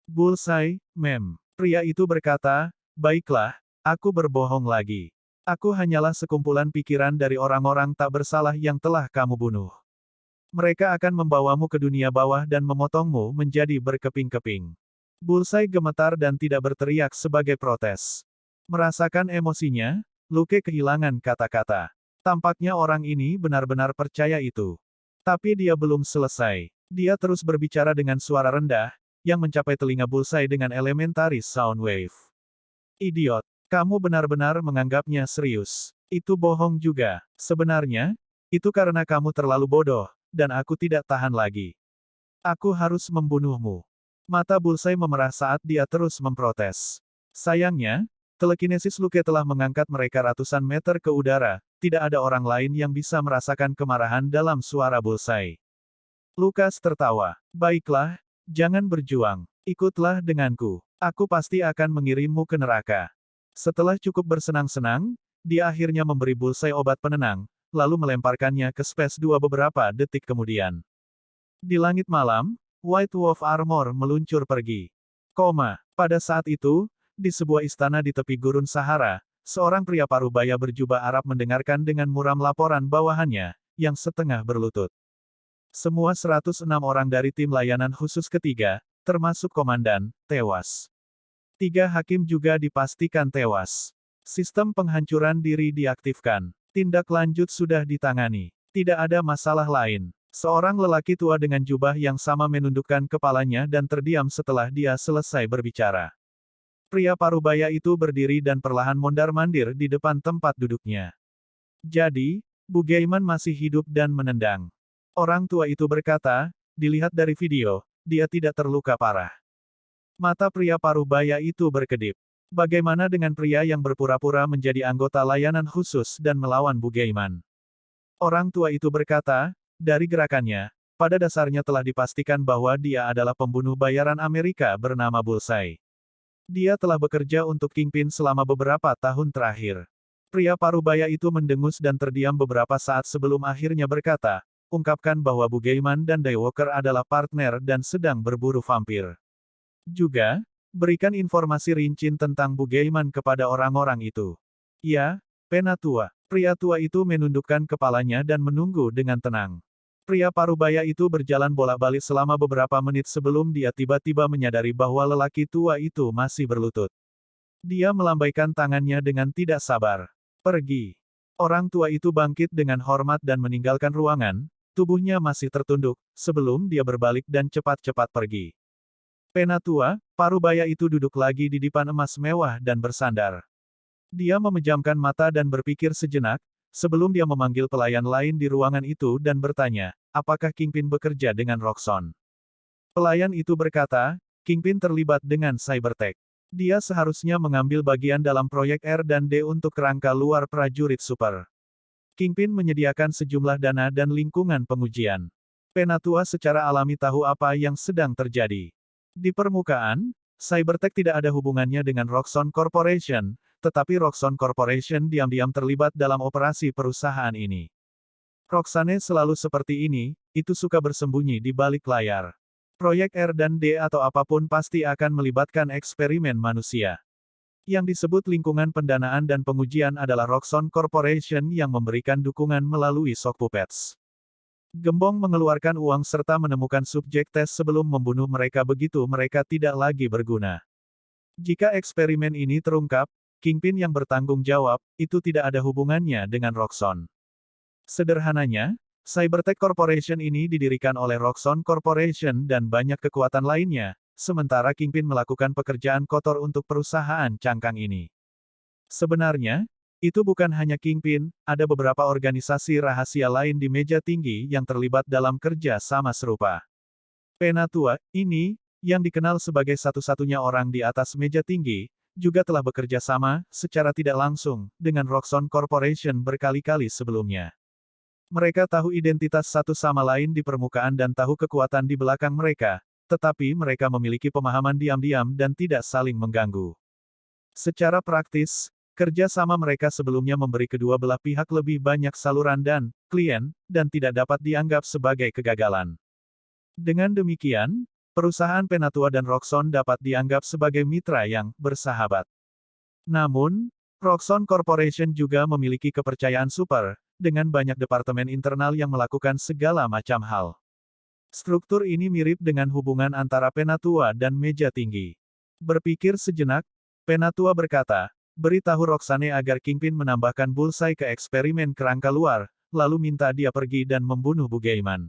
[SPEAKER 1] Bullseye, mem. Pria itu berkata, baiklah, aku berbohong lagi. Aku hanyalah sekumpulan pikiran dari orang-orang tak bersalah yang telah kamu bunuh. Mereka akan membawamu ke dunia bawah dan memotongmu menjadi berkeping-keping. Bullseye gemetar dan tidak berteriak sebagai protes. Merasakan emosinya, Luke kehilangan kata-kata. Tampaknya orang ini benar-benar percaya itu. Tapi dia belum selesai. Dia terus berbicara dengan suara rendah, yang mencapai telinga Bullseye dengan elementary sound wave. Idiot, kamu benar-benar menganggapnya serius. Itu bohong juga. Sebenarnya, itu karena kamu terlalu bodoh, dan aku tidak tahan lagi. Aku harus membunuhmu. Mata Bullseye memerah saat dia terus memprotes. Sayangnya, telekinesis Luke telah mengangkat mereka ratusan meter ke udara, tidak ada orang lain yang bisa merasakan kemarahan dalam suara Bullseye. Lucas tertawa. Baiklah, jangan berjuang. Ikutlah denganku. Aku pasti akan mengirimmu ke neraka. Setelah cukup bersenang-senang, dia akhirnya memberi Bullseye obat penenang, lalu melemparkannya ke Space 2 beberapa detik kemudian. Di langit malam, White Wolf Armor meluncur pergi. Pada saat itu, di sebuah istana di tepi gurun Sahara, seorang pria parubaya berjubah Arab mendengarkan dengan muram laporan bawahannya, yang setengah berlutut. Semua 106 orang dari tim layanan khusus ketiga, termasuk komandan, tewas. 3 hakim juga dipastikan tewas. Sistem penghancuran diri diaktifkan. Tindak lanjut sudah ditangani. Tidak ada masalah lain. Seorang lelaki tua dengan jubah yang sama menundukkan kepalanya dan terdiam setelah dia selesai berbicara. Pria parubaya itu berdiri dan perlahan mondar-mandir di depan tempat duduknya. Jadi, Bugaiman masih hidup dan menendang. Orang tua itu berkata, dilihat dari video, dia tidak terluka parah. Mata pria parubaya itu berkedip. Bagaimana dengan pria yang berpura-pura menjadi anggota layanan khusus dan melawan Bugaiman? Orang tua itu berkata, dari gerakannya, pada dasarnya telah dipastikan bahwa dia adalah pembunuh bayaran Amerika bernama Bullseye. Dia telah bekerja untuk Kingpin selama beberapa tahun terakhir. Pria parubaya itu mendengus dan terdiam beberapa saat sebelum akhirnya berkata, ungkapkan bahwa Bugaiman dan Daywalker adalah partner dan sedang berburu vampir. Juga, berikan informasi rinci tentang Bugaiman kepada orang-orang itu. Ya, Penatua. Pria tua itu menundukkan kepalanya dan menunggu dengan tenang. Pria parubaya itu berjalan bolak-balik selama beberapa menit sebelum dia tiba-tiba menyadari bahwa lelaki tua itu masih berlutut. Dia melambaikan tangannya dengan tidak sabar. Pergi. Orang tua itu bangkit dengan hormat dan meninggalkan ruangan, tubuhnya masih tertunduk, sebelum dia berbalik dan cepat-cepat pergi. Penatua, parubaya itu duduk lagi di dipan emas mewah dan bersandar. Dia memejamkan mata dan berpikir sejenak, sebelum dia memanggil pelayan lain di ruangan itu dan bertanya, apakah Kingpin bekerja dengan Roxxon? Pelayan itu berkata, Kingpin terlibat dengan Cybertech. Dia seharusnya mengambil bagian dalam proyek R&D untuk kerangka luar prajurit super. Kingpin menyediakan sejumlah dana dan lingkungan pengujian. Penatua secara alami tahu apa yang sedang terjadi. Di permukaan, Cybertech tidak ada hubungannya dengan Roxxon Corporation, tetapi Roxxon Corporation diam-diam terlibat dalam operasi perusahaan ini. Roxane selalu seperti ini, itu suka bersembunyi di balik layar. Proyek R&D atau apapun pasti akan melibatkan eksperimen manusia. Yang disebut lingkungan pendanaan dan pengujian adalah Roxxon Corporation yang memberikan dukungan melalui Sock Puppets. Gembong mengeluarkan uang serta menemukan subjek tes sebelum membunuh mereka begitu mereka tidak lagi berguna. Jika eksperimen ini terungkap, Kingpin yang bertanggung jawab, itu tidak ada hubungannya dengan Roxxon. Sederhananya, Cybertech Corporation ini didirikan oleh Roxxon Corporation dan banyak kekuatan lainnya, sementara Kingpin melakukan pekerjaan kotor untuk perusahaan cangkang ini. Sebenarnya, itu bukan hanya Kingpin, ada beberapa organisasi rahasia lain di meja tinggi yang terlibat dalam kerja sama serupa. Penatua, ini, yang dikenal sebagai satu-satunya orang di atas meja tinggi, juga telah bekerja sama, secara tidak langsung, dengan Roxxon Corporation berkali-kali sebelumnya. Mereka tahu identitas satu sama lain di permukaan dan tahu kekuatan di belakang mereka, tetapi mereka memiliki pemahaman diam-diam dan tidak saling mengganggu. Secara praktis, kerja sama mereka sebelumnya memberi kedua belah pihak lebih banyak saluran dan klien, dan tidak dapat dianggap sebagai kegagalan. Dengan demikian, perusahaan Penatua dan Roxxon dapat dianggap sebagai mitra yang bersahabat. Namun, Roxxon Corporation juga memiliki kepercayaan super, dengan banyak departemen internal yang melakukan segala macam hal. Struktur ini mirip dengan hubungan antara Penatua dan meja tinggi. Berpikir sejenak, Penatua berkata, beritahu Roxane agar Kingpin menambahkan Bullseye ke eksperimen kerangka luar, lalu minta dia pergi dan membunuh Bugaiman.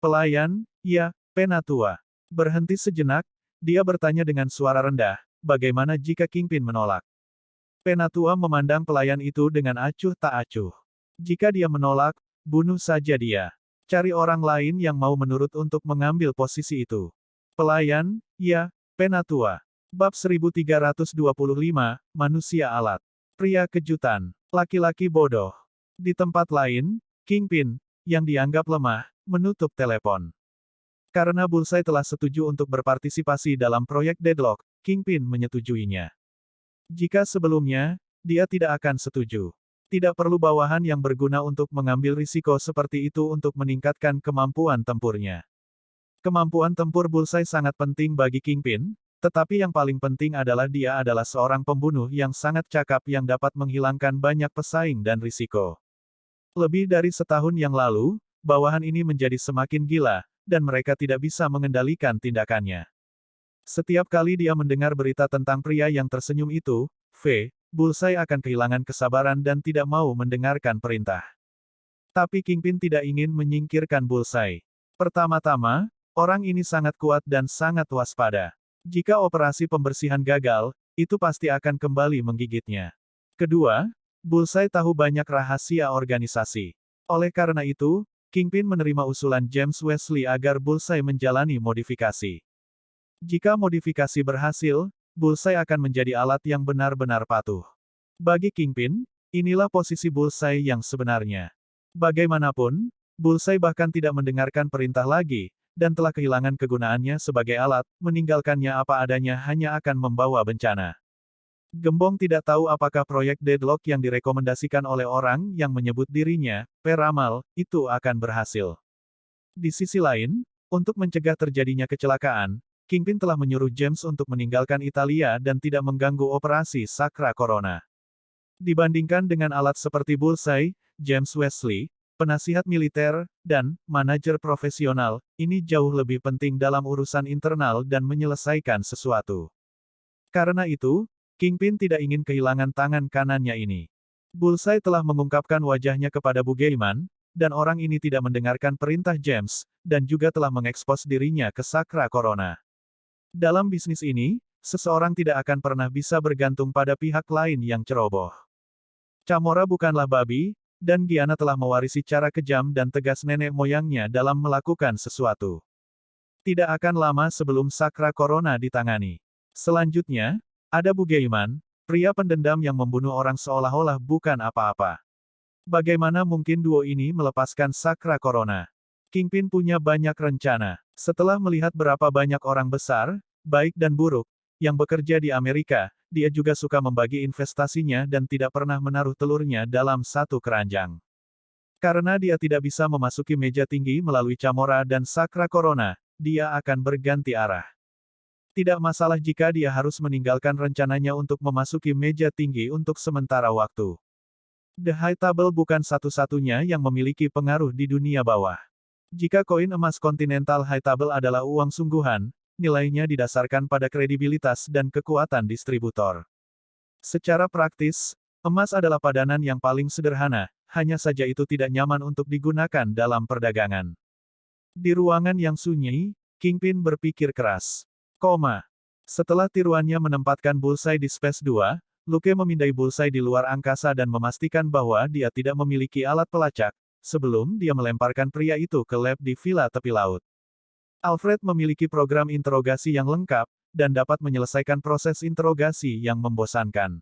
[SPEAKER 1] Pelayan, ya, Penatua. Berhenti sejenak, dia bertanya dengan suara rendah, bagaimana jika Kingpin menolak? Penatua memandang pelayan itu dengan acuh tak acuh. Jika dia menolak, bunuh saja dia. Cari orang lain yang mau menurut untuk mengambil posisi itu. Pelayan, ya, Penatua. Bab 1325, Manusia Alat. Pria kejutan. Laki-laki bodoh. Di tempat lain, Kingpin, yang dianggap lemah, menutup telepon. Karena Bullseye telah setuju untuk berpartisipasi dalam proyek Deadlock, Kingpin menyetujuinya. Jika sebelumnya, dia tidak akan setuju. Tidak perlu bawahan yang berguna untuk mengambil risiko seperti itu untuk meningkatkan kemampuan tempurnya. Kemampuan tempur Bullseye sangat penting bagi Kingpin, Tetapi yang paling penting adalah dia adalah seorang pembunuh yang sangat cakap yang dapat menghilangkan banyak pesaing dan risiko. Lebih dari setahun yang lalu, bawahan ini menjadi semakin gila, dan mereka tidak bisa mengendalikan tindakannya. Setiap kali dia mendengar berita tentang pria yang tersenyum itu, Bullseye akan kehilangan kesabaran dan tidak mau mendengarkan perintah. Tapi Kingpin tidak ingin menyingkirkan Bullseye. Pertama-tama, orang ini sangat kuat dan sangat waspada. Jika operasi pembersihan gagal, itu pasti akan kembali menggigitnya. Kedua, Bullseye tahu banyak rahasia organisasi. Oleh karena itu, Kingpin menerima usulan James Wesley agar Bullseye menjalani modifikasi. Jika modifikasi berhasil, Bullseye akan menjadi alat yang benar-benar patuh. Bagi Kingpin, inilah posisi Bullseye yang sebenarnya. Bagaimanapun, Bullseye bahkan tidak mendengarkan perintah lagi, dan telah kehilangan kegunaannya sebagai alat, meninggalkannya apa adanya hanya akan membawa bencana. Gembong tidak tahu apakah proyek Deadlock yang direkomendasikan oleh orang yang menyebut dirinya peramal itu akan berhasil. Di sisi lain, untuk mencegah terjadinya kecelakaan, Kingpin telah menyuruh James untuk meninggalkan Italia dan tidak mengganggu operasi Sacra Corona. Dibandingkan dengan alat seperti Bullseye, James Wesley, penasihat militer, dan manajer profesional, ini jauh lebih penting dalam urusan internal dan menyelesaikan sesuatu. Karena itu, Kingpin tidak ingin kehilangan tangan kanannya ini. Bullseye telah mengungkapkan wajahnya kepada Bu Gaiman, dan orang ini tidak mendengarkan perintah James, dan juga telah mengekspos dirinya ke Sacra Corona. Dalam bisnis ini, seseorang tidak akan pernah bisa bergantung pada pihak lain yang ceroboh. Camora bukanlah babi, dan Giana telah mewarisi cara kejam dan tegas nenek moyangnya dalam melakukan sesuatu. Tidak akan lama sebelum Sacra Corona ditangani. Selanjutnya, ada Bu Gaiman, pria pendendam yang membunuh orang seolah-olah bukan apa-apa. Bagaimana mungkin duo ini melepaskan Sacra Corona? Kingpin punya banyak rencana. Setelah melihat berapa banyak orang besar, baik dan buruk, yang bekerja di Amerika, dia juga suka membagi investasinya dan tidak pernah menaruh telurnya dalam satu keranjang. Karena dia tidak bisa memasuki meja tinggi melalui Camora dan Sacra Corona, dia akan berganti arah. Tidak masalah jika dia harus meninggalkan rencananya untuk memasuki meja tinggi untuk sementara waktu. The High Table bukan satu-satunya yang memiliki pengaruh di dunia bawah. Jika koin emas Continental High Table adalah uang sungguhan, nilainya didasarkan pada kredibilitas dan kekuatan distributor. Secara praktis, emas adalah padanan yang paling sederhana, hanya saja itu tidak nyaman untuk digunakan dalam perdagangan. Di ruangan yang sunyi, Kingpin berpikir keras. Setelah tiruannya menempatkan Bullseye di Space 2, Luke memindai Bullseye di luar angkasa dan memastikan bahwa dia tidak memiliki alat pelacak, sebelum dia melemparkan pria itu ke lab di villa tepi laut. Alfred memiliki program interogasi yang lengkap, dan dapat menyelesaikan proses interogasi yang membosankan.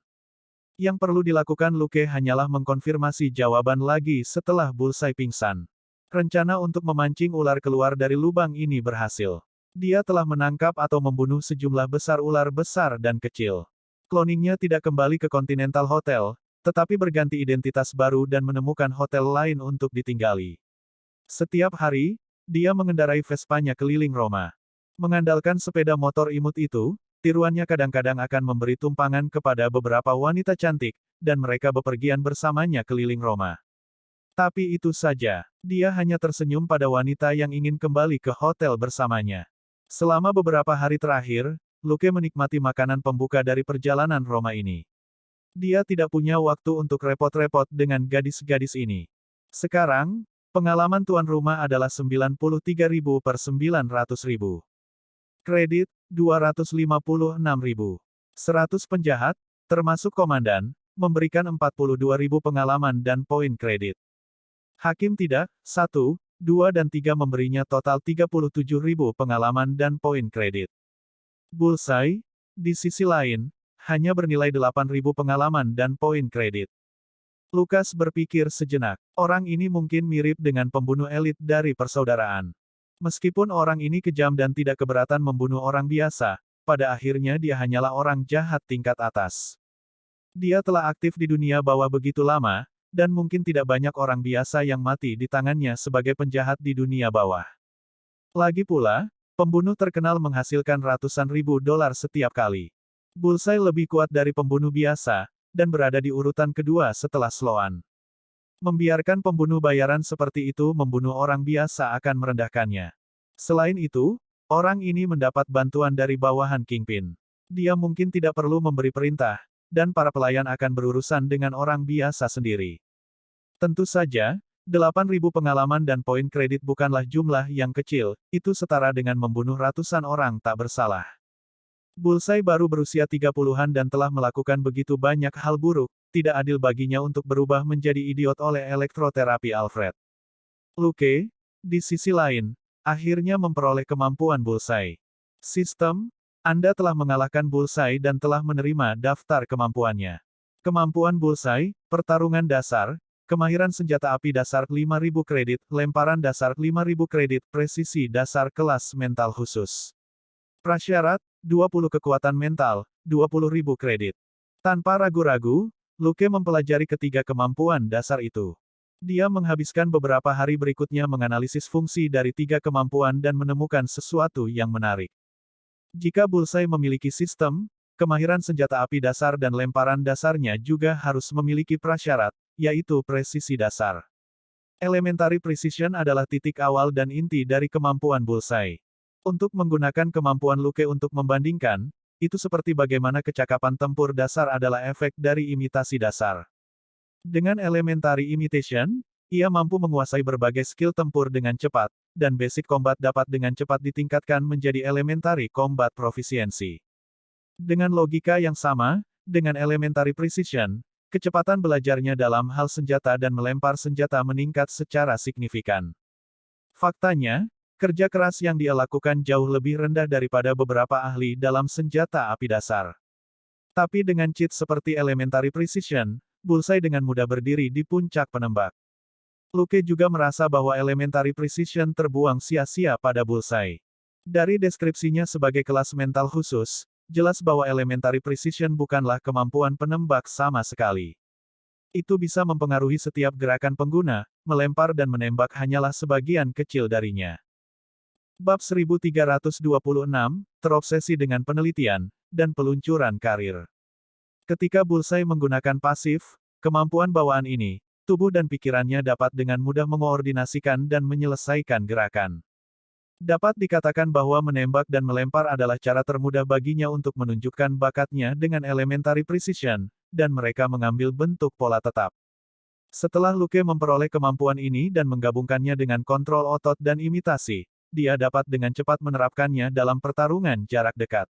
[SPEAKER 1] Yang perlu dilakukan Luke hanyalah mengkonfirmasi jawaban lagi setelah Bullseye pingsan. Rencana untuk memancing ular keluar dari lubang ini berhasil. Dia telah menangkap atau membunuh sejumlah besar ular besar dan kecil. Cloningnya tidak kembali ke Continental Hotel, tetapi berganti identitas baru dan menemukan hotel lain untuk ditinggali. Setiap hari, dia mengendarai Vespanya keliling Roma. Mengandalkan sepeda motor imut itu, tiruannya kadang-kadang akan memberi tumpangan kepada beberapa wanita cantik, dan mereka bepergian bersamanya keliling Roma. Tapi itu saja, dia hanya tersenyum pada wanita yang ingin kembali ke hotel bersamanya. Selama beberapa hari terakhir, Luke menikmati makanan pembuka dari perjalanan Roma ini. Dia tidak punya waktu untuk repot-repot dengan gadis-gadis ini. Sekarang, pengalaman tuan rumah adalah 93.000 per 900.000. Kredit, 256.000. 100 penjahat, termasuk komandan, memberikan 42.000 pengalaman dan poin kredit. Hakim tidak, 1, 2 dan 3 memberinya total 37.000 pengalaman dan poin kredit. Bullseye, di sisi lain, hanya bernilai 8.000 pengalaman dan poin kredit. Lucas berpikir sejenak, orang ini mungkin mirip dengan pembunuh elit dari persaudaraan. Meskipun orang ini kejam dan tidak keberatan membunuh orang biasa, pada akhirnya dia hanyalah orang jahat tingkat atas. Dia telah aktif di dunia bawah begitu lama, dan mungkin tidak banyak orang biasa yang mati di tangannya sebagai penjahat di dunia bawah. Lagi pula, Pembunuh terkenal menghasilkan ratusan ribu dolar setiap kali. Bullseye lebih kuat dari pembunuh biasa, dan berada di urutan kedua setelah Sloan. Membiarkan pembunuh bayaran seperti itu membunuh orang biasa akan merendahkannya. Selain itu, orang ini mendapat bantuan dari bawahan Kingpin. Dia mungkin tidak perlu memberi perintah, dan para pelayan akan berurusan dengan orang biasa sendiri. Tentu saja, 8.000 pengalaman dan poin kredit bukanlah jumlah yang kecil, itu setara dengan membunuh ratusan orang tak bersalah. Bullseye baru berusia 30-an dan telah melakukan begitu banyak hal buruk, tidak adil baginya untuk berubah menjadi idiot oleh elektroterapi Alfred. Luke, di sisi lain, akhirnya memperoleh kemampuan Bullseye. Sistem, Anda telah mengalahkan Bullseye dan telah menerima daftar kemampuannya. Kemampuan Bullseye, pertarungan dasar, kemahiran senjata api dasar 5.000 kredit, lemparan dasar 5.000 kredit, presisi dasar kelas mental khusus. Prasyarat, 20 kekuatan mental, 20.000 kredit. Tanpa ragu-ragu, Luke mempelajari ketiga kemampuan dasar itu. Dia menghabiskan beberapa hari berikutnya menganalisis fungsi dari tiga kemampuan dan menemukan sesuatu yang menarik. Jika Bullseye memiliki sistem, kemahiran senjata api dasar dan lemparan dasarnya juga harus memiliki prasyarat, yaitu presisi dasar. Elementary Precision adalah titik awal dan inti dari kemampuan Bullseye. Untuk menggunakan kemampuan Luke untuk membandingkan, itu seperti bagaimana kecakapan tempur dasar adalah efek dari imitasi dasar. Dengan Elementary Imitation, ia mampu menguasai berbagai skill tempur dengan cepat, dan Basic Combat dapat dengan cepat ditingkatkan menjadi Elementary Combat Proficiency. Dengan logika yang sama, dengan Elementary Precision, kecepatan belajarnya dalam hal senjata dan melempar senjata meningkat secara signifikan. Faktanya, kerja keras yang dia lakukan jauh lebih rendah daripada beberapa ahli dalam senjata api dasar. Tapi dengan cheat seperti Elementary Precision, Bullseye dengan mudah berdiri di puncak penembak. Luke juga merasa bahwa Elementary Precision terbuang sia-sia pada Bullseye. Dari deskripsinya sebagai kelas mental khusus, jelas bahwa Elementary Precision bukanlah kemampuan penembak sama sekali. Itu bisa mempengaruhi setiap gerakan pengguna, melempar dan menembak hanyalah sebagian kecil darinya. Bab 1326, terobsesi dengan penelitian, dan peluncuran karir. Ketika Bullseye menggunakan pasif, kemampuan bawaan ini, tubuh dan pikirannya dapat dengan mudah mengoordinasikan dan menyelesaikan gerakan. Dapat dikatakan bahwa menembak dan melempar adalah cara termudah baginya untuk menunjukkan bakatnya dengan Elementary Precision, dan mereka mengambil bentuk pola tetap. Setelah Luke memperoleh kemampuan ini dan menggabungkannya dengan kontrol otot dan imitasi, dia dapat dengan cepat menerapkannya dalam pertarungan jarak dekat.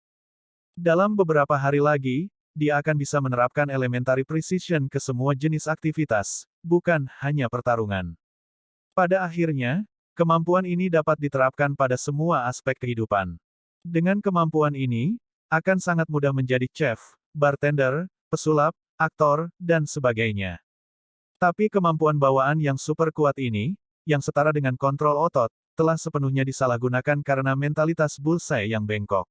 [SPEAKER 1] Dalam beberapa hari lagi, dia akan bisa menerapkan Elementary Precision ke semua jenis aktivitas, bukan hanya pertarungan. Pada akhirnya, kemampuan ini dapat diterapkan pada semua aspek kehidupan. Dengan kemampuan ini, akan sangat mudah menjadi chef, bartender, pesulap, aktor, dan sebagainya. Tapi kemampuan bawaan yang super kuat ini, yang setara dengan kontrol otot, telah sepenuhnya disalahgunakan karena mentalitas Bullseye yang bengkok.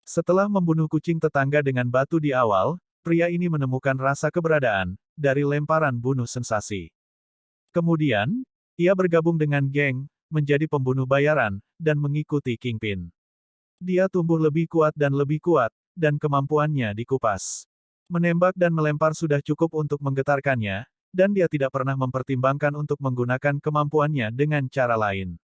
[SPEAKER 1] Setelah membunuh kucing tetangga dengan batu di awal, pria ini menemukan rasa keberadaan, dari lemparan bunuh sensasi. Kemudian, ia bergabung dengan geng, menjadi pembunuh bayaran, dan mengikuti Kingpin. Dia tumbuh lebih kuat, dan kemampuannya dikupas. Menembak dan melempar sudah cukup untuk menggetarkannya, dan dia tidak pernah mempertimbangkan untuk menggunakan kemampuannya dengan cara lain.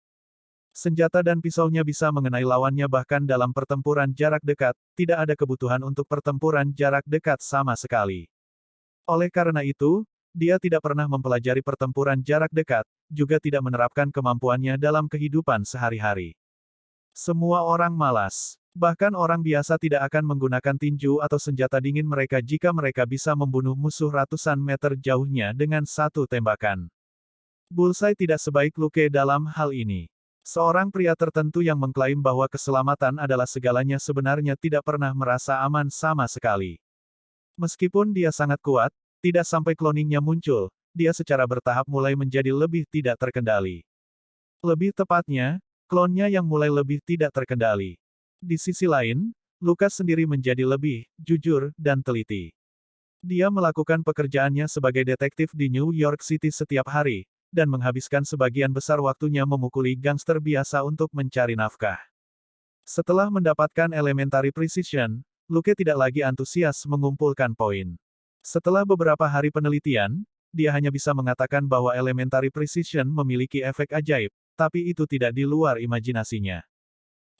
[SPEAKER 1] Senjata dan pisaunya bisa mengenai lawannya bahkan dalam pertempuran jarak dekat, tidak ada kebutuhan untuk pertempuran jarak dekat sama sekali. Oleh karena itu, dia tidak pernah mempelajari pertempuran jarak dekat, juga tidak menerapkan kemampuannya dalam kehidupan sehari-hari. Semua orang malas. Bahkan orang biasa tidak akan menggunakan tinju atau senjata dingin mereka jika mereka bisa membunuh musuh ratusan meter jauhnya dengan satu tembakan. Bullseye tidak sebaik Luke dalam hal ini. Seorang pria tertentu yang mengklaim bahwa keselamatan adalah segalanya sebenarnya tidak pernah merasa aman sama sekali. Meskipun dia sangat kuat, tidak sampai cloningnya muncul, dia secara bertahap mulai menjadi lebih tidak terkendali. Lebih tepatnya, klonnya yang mulai lebih tidak terkendali. Di sisi lain, Lucas sendiri menjadi lebih jujur dan teliti. Dia melakukan pekerjaannya sebagai detektif di New York City setiap hari, dan menghabiskan sebagian besar waktunya memukuli gangster biasa untuk mencari nafkah. Setelah mendapatkan elementary precision, Luke tidak lagi antusias mengumpulkan poin. Setelah beberapa hari penelitian, dia hanya bisa mengatakan bahwa elementary precision memiliki efek ajaib, tapi itu tidak di luar imajinasinya.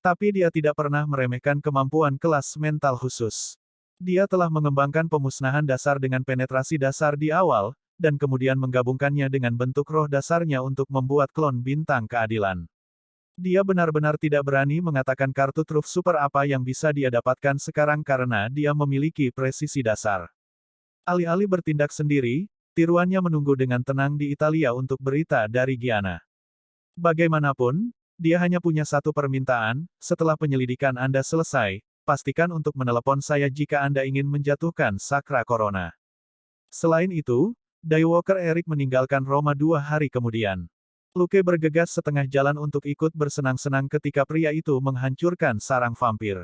[SPEAKER 1] Tapi dia tidak pernah meremehkan kemampuan kelas mental khusus. Dia telah mengembangkan pemusnahan dasar dengan penetrasi dasar di awal, dan kemudian menggabungkannya dengan bentuk roh dasarnya untuk membuat klon bintang keadilan. Dia benar-benar tidak berani mengatakan kartu truf super apa yang bisa dia dapatkan sekarang karena dia memiliki presisi dasar. Alih-alih bertindak sendiri, tiruannya menunggu dengan tenang di Italia untuk berita dari Gianna. Bagaimanapun, dia hanya punya satu permintaan, setelah penyelidikan Anda selesai, pastikan untuk menelepon saya jika Anda ingin menjatuhkan Sakra Corona. Selain itu, Daywalker Eric meninggalkan Roma 2 hari kemudian. Luke bergegas setengah jalan untuk ikut bersenang-senang ketika pria itu menghancurkan sarang vampir.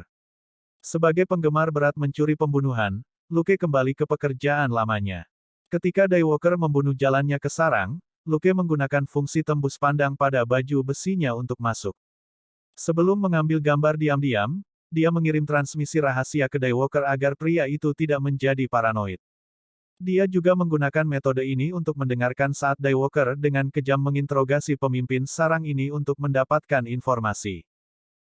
[SPEAKER 1] Sebagai penggemar berat mencuri pembunuhan, Luke kembali ke pekerjaan lamanya. Ketika Daywalker membunuh jalannya ke sarang, Luke menggunakan fungsi tembus pandang pada baju besinya untuk masuk. Sebelum mengambil gambar diam-diam, dia mengirim transmisi rahasia ke Daywalker agar pria itu tidak menjadi paranoid. Dia juga menggunakan metode ini untuk mendengarkan saat Daywalker dengan kejam menginterogasi pemimpin sarang ini untuk mendapatkan informasi.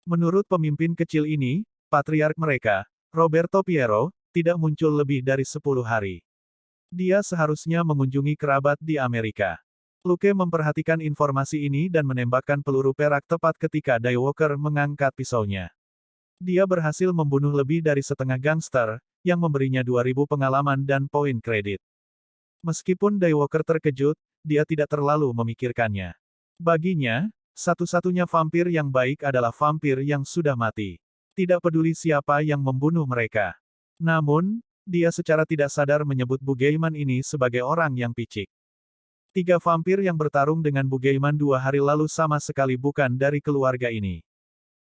[SPEAKER 1] Menurut pemimpin kecil ini, patriark mereka, Roberto Piero, tidak muncul lebih dari 10 hari. Dia seharusnya mengunjungi kerabat di Amerika. Luke memperhatikan informasi ini dan menembakkan peluru perak tepat ketika Daywalker mengangkat pisaunya. Dia berhasil membunuh lebih dari setengah gangster, yang memberinya 2000 pengalaman dan poin kredit. Meskipun Daywalker terkejut, dia tidak terlalu memikirkannya. Baginya, satu-satunya vampir yang baik adalah vampir yang sudah mati. Tidak peduli siapa yang membunuh mereka. Namun, dia secara tidak sadar menyebut Bugaiman ini sebagai orang yang picik. 3 vampir yang bertarung dengan Bugaiman 2 hari lalu sama sekali bukan dari keluarga ini.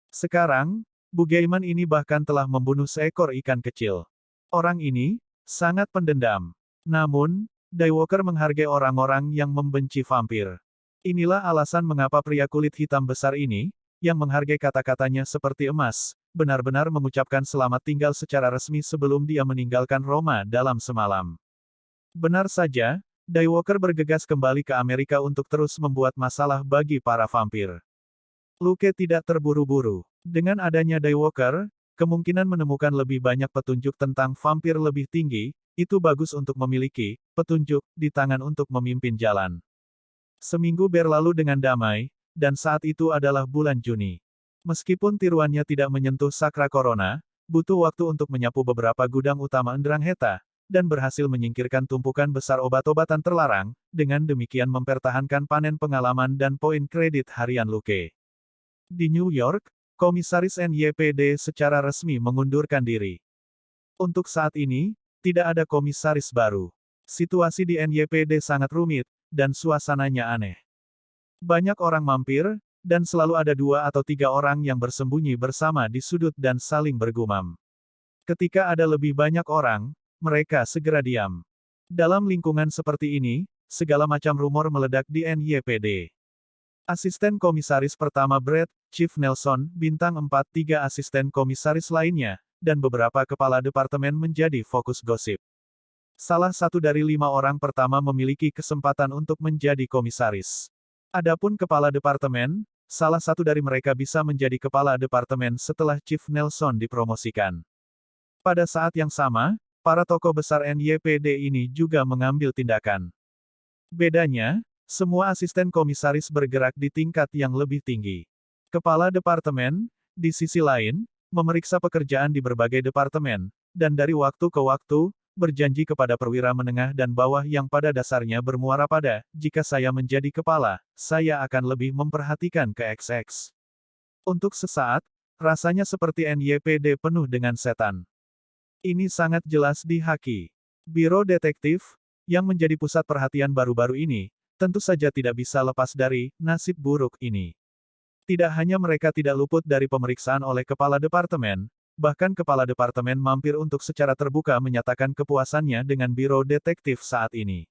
[SPEAKER 1] Sekarang, Bugaiman ini bahkan telah membunuh seekor ikan kecil. Orang ini sangat pendendam. Namun, Daywalker menghargai orang-orang yang membenci vampir. Inilah alasan mengapa pria kulit hitam besar ini, yang menghargai kata-katanya seperti emas, benar-benar mengucapkan selamat tinggal secara resmi sebelum dia meninggalkan Roma dalam semalam. Benar saja, Daywalker bergegas kembali ke Amerika untuk terus membuat masalah bagi para vampir. Luke tidak terburu-buru. Dengan adanya Daywalker, kemungkinan menemukan lebih banyak petunjuk tentang vampir lebih tinggi, itu bagus untuk memiliki petunjuk di tangan untuk memimpin jalan. Seminggu berlalu dengan damai, dan saat itu adalah bulan Juni. Meskipun tiruannya tidak menyentuh Sakra Corona, butuh waktu untuk menyapu beberapa gudang utama Ndrangheta, dan berhasil menyingkirkan tumpukan besar obat-obatan terlarang, dengan demikian mempertahankan panen pengalaman dan poin kredit harian Luke. Di New York, Komisaris NYPD secara resmi mengundurkan diri. Untuk saat ini, tidak ada komisaris baru. Situasi di NYPD sangat rumit, dan suasananya aneh. Banyak orang mampir, dan selalu ada 2 atau 3 orang yang bersembunyi bersama di sudut dan saling bergumam. Ketika ada lebih banyak orang, mereka segera diam. Dalam lingkungan seperti ini, segala macam rumor meledak di NYPD. Asisten Komisaris Pertama Brett, Chief Nelson, Bintang 4, 3 asisten komisaris lainnya, dan beberapa kepala departemen menjadi fokus gosip. Salah satu dari 5 orang pertama memiliki kesempatan untuk menjadi komisaris. Adapun kepala departemen, salah satu dari mereka bisa menjadi kepala departemen setelah Chief Nelson dipromosikan. Pada saat yang sama, para tokoh besar NYPD ini juga mengambil tindakan. Bedanya, semua asisten komisaris bergerak di tingkat yang lebih tinggi. Kepala departemen, di sisi lain, memeriksa pekerjaan di berbagai departemen, dan dari waktu ke waktu, berjanji kepada perwira menengah dan bawah yang pada dasarnya bermuara pada, jika saya menjadi kepala, saya akan lebih memperhatikan ke XX. Untuk sesaat, rasanya seperti NYPD penuh dengan setan. Ini sangat jelas di Haki. Biro Detektif, yang menjadi pusat perhatian baru-baru ini, tentu saja tidak bisa lepas dari nasib buruk ini. Tidak hanya mereka tidak luput dari pemeriksaan oleh kepala departemen, bahkan kepala departemen mampir untuk secara terbuka menyatakan kepuasannya dengan biro detektif saat ini.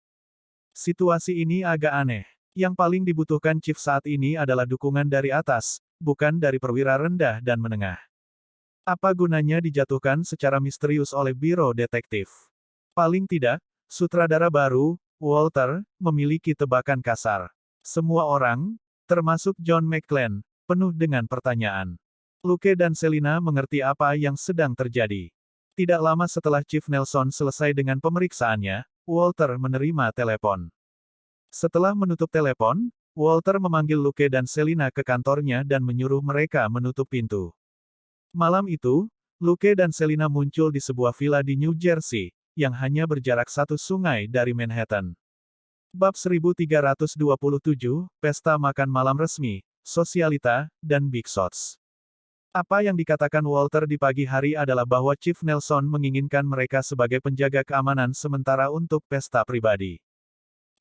[SPEAKER 1] Situasi ini agak aneh. Yang paling dibutuhkan Chief saat ini adalah dukungan dari atas, bukan dari perwira rendah dan menengah. Apa gunanya dijatuhkan secara misterius oleh biro detektif? Paling tidak, sutradara baru, Walter, memiliki tebakan kasar. Semua orang, termasuk John McClane, penuh dengan pertanyaan. Luke dan Selina mengerti apa yang sedang terjadi. Tidak lama setelah Chief Nelson selesai dengan pemeriksaannya, Walter menerima telepon. Setelah menutup telepon, Walter memanggil Luke dan Selina ke kantornya dan menyuruh mereka menutup pintu. Malam itu, Luke dan Selina muncul di sebuah villa di New Jersey, yang hanya berjarak 1 sungai dari Manhattan. Bab 1327, Pesta Makan Malam Resmi, Sosialita, dan Big Shots. Apa yang dikatakan Walter di pagi hari adalah bahwa Chief Nelson menginginkan mereka sebagai penjaga keamanan sementara untuk pesta pribadi.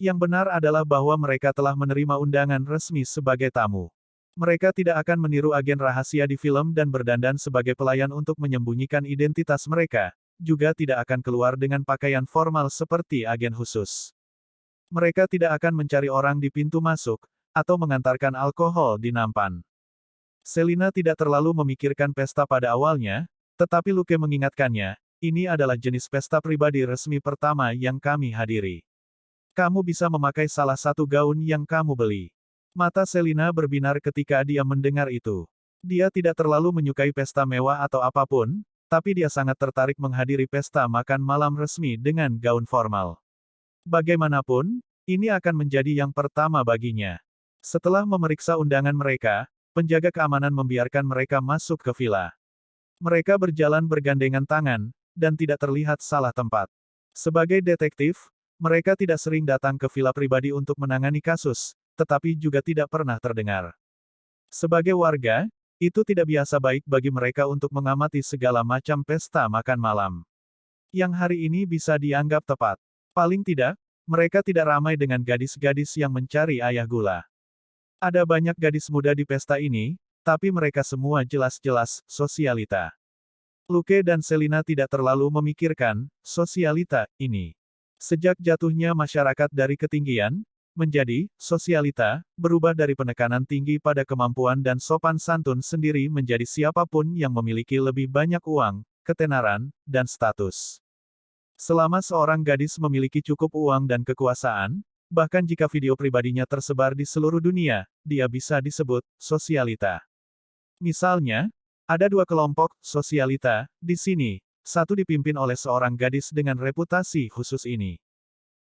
[SPEAKER 1] Yang benar adalah bahwa mereka telah menerima undangan resmi sebagai tamu. Mereka tidak akan meniru agen rahasia di film dan berdandan sebagai pelayan untuk menyembunyikan identitas mereka, juga tidak akan keluar dengan pakaian formal seperti agen khusus. Mereka tidak akan mencari orang di pintu masuk, atau mengantarkan alkohol di nampan. Selina tidak terlalu memikirkan pesta pada awalnya, tetapi Luke mengingatkannya, ini adalah jenis pesta pribadi resmi pertama yang kami hadiri. Kamu bisa memakai salah satu gaun yang kamu beli. Mata Selina berbinar ketika dia mendengar itu. Dia tidak terlalu menyukai pesta mewah atau apapun, tapi dia sangat tertarik menghadiri pesta makan malam resmi dengan gaun formal. Bagaimanapun, ini akan menjadi yang pertama baginya. Setelah memeriksa undangan mereka, penjaga keamanan membiarkan mereka masuk ke villa. Mereka berjalan bergandengan tangan, dan tidak terlihat salah tempat. Sebagai detektif, mereka tidak sering datang ke villa pribadi untuk menangani kasus, tetapi juga tidak pernah terdengar. Sebagai warga, itu tidak biasa baik bagi mereka untuk mengamati segala macam pesta makan malam. Yang hari ini bisa dianggap tepat. Paling tidak, mereka tidak ramai dengan gadis-gadis yang mencari ayah gula. Ada banyak gadis muda di pesta ini, tapi mereka semua jelas-jelas sosialita. Luke dan Selina tidak terlalu memikirkan sosialita ini. Sejak jatuhnya masyarakat dari ketinggian menjadi sosialita, berubah dari penekanan tinggi pada kemampuan dan sopan santun sendiri menjadi siapapun yang memiliki lebih banyak uang, ketenaran, dan status. Selama seorang gadis memiliki cukup uang dan kekuasaan, bahkan jika video pribadinya tersebar di seluruh dunia, dia bisa disebut sosialita. Misalnya, ada 2 kelompok sosialita di sini, satu dipimpin oleh seorang gadis dengan reputasi khusus ini.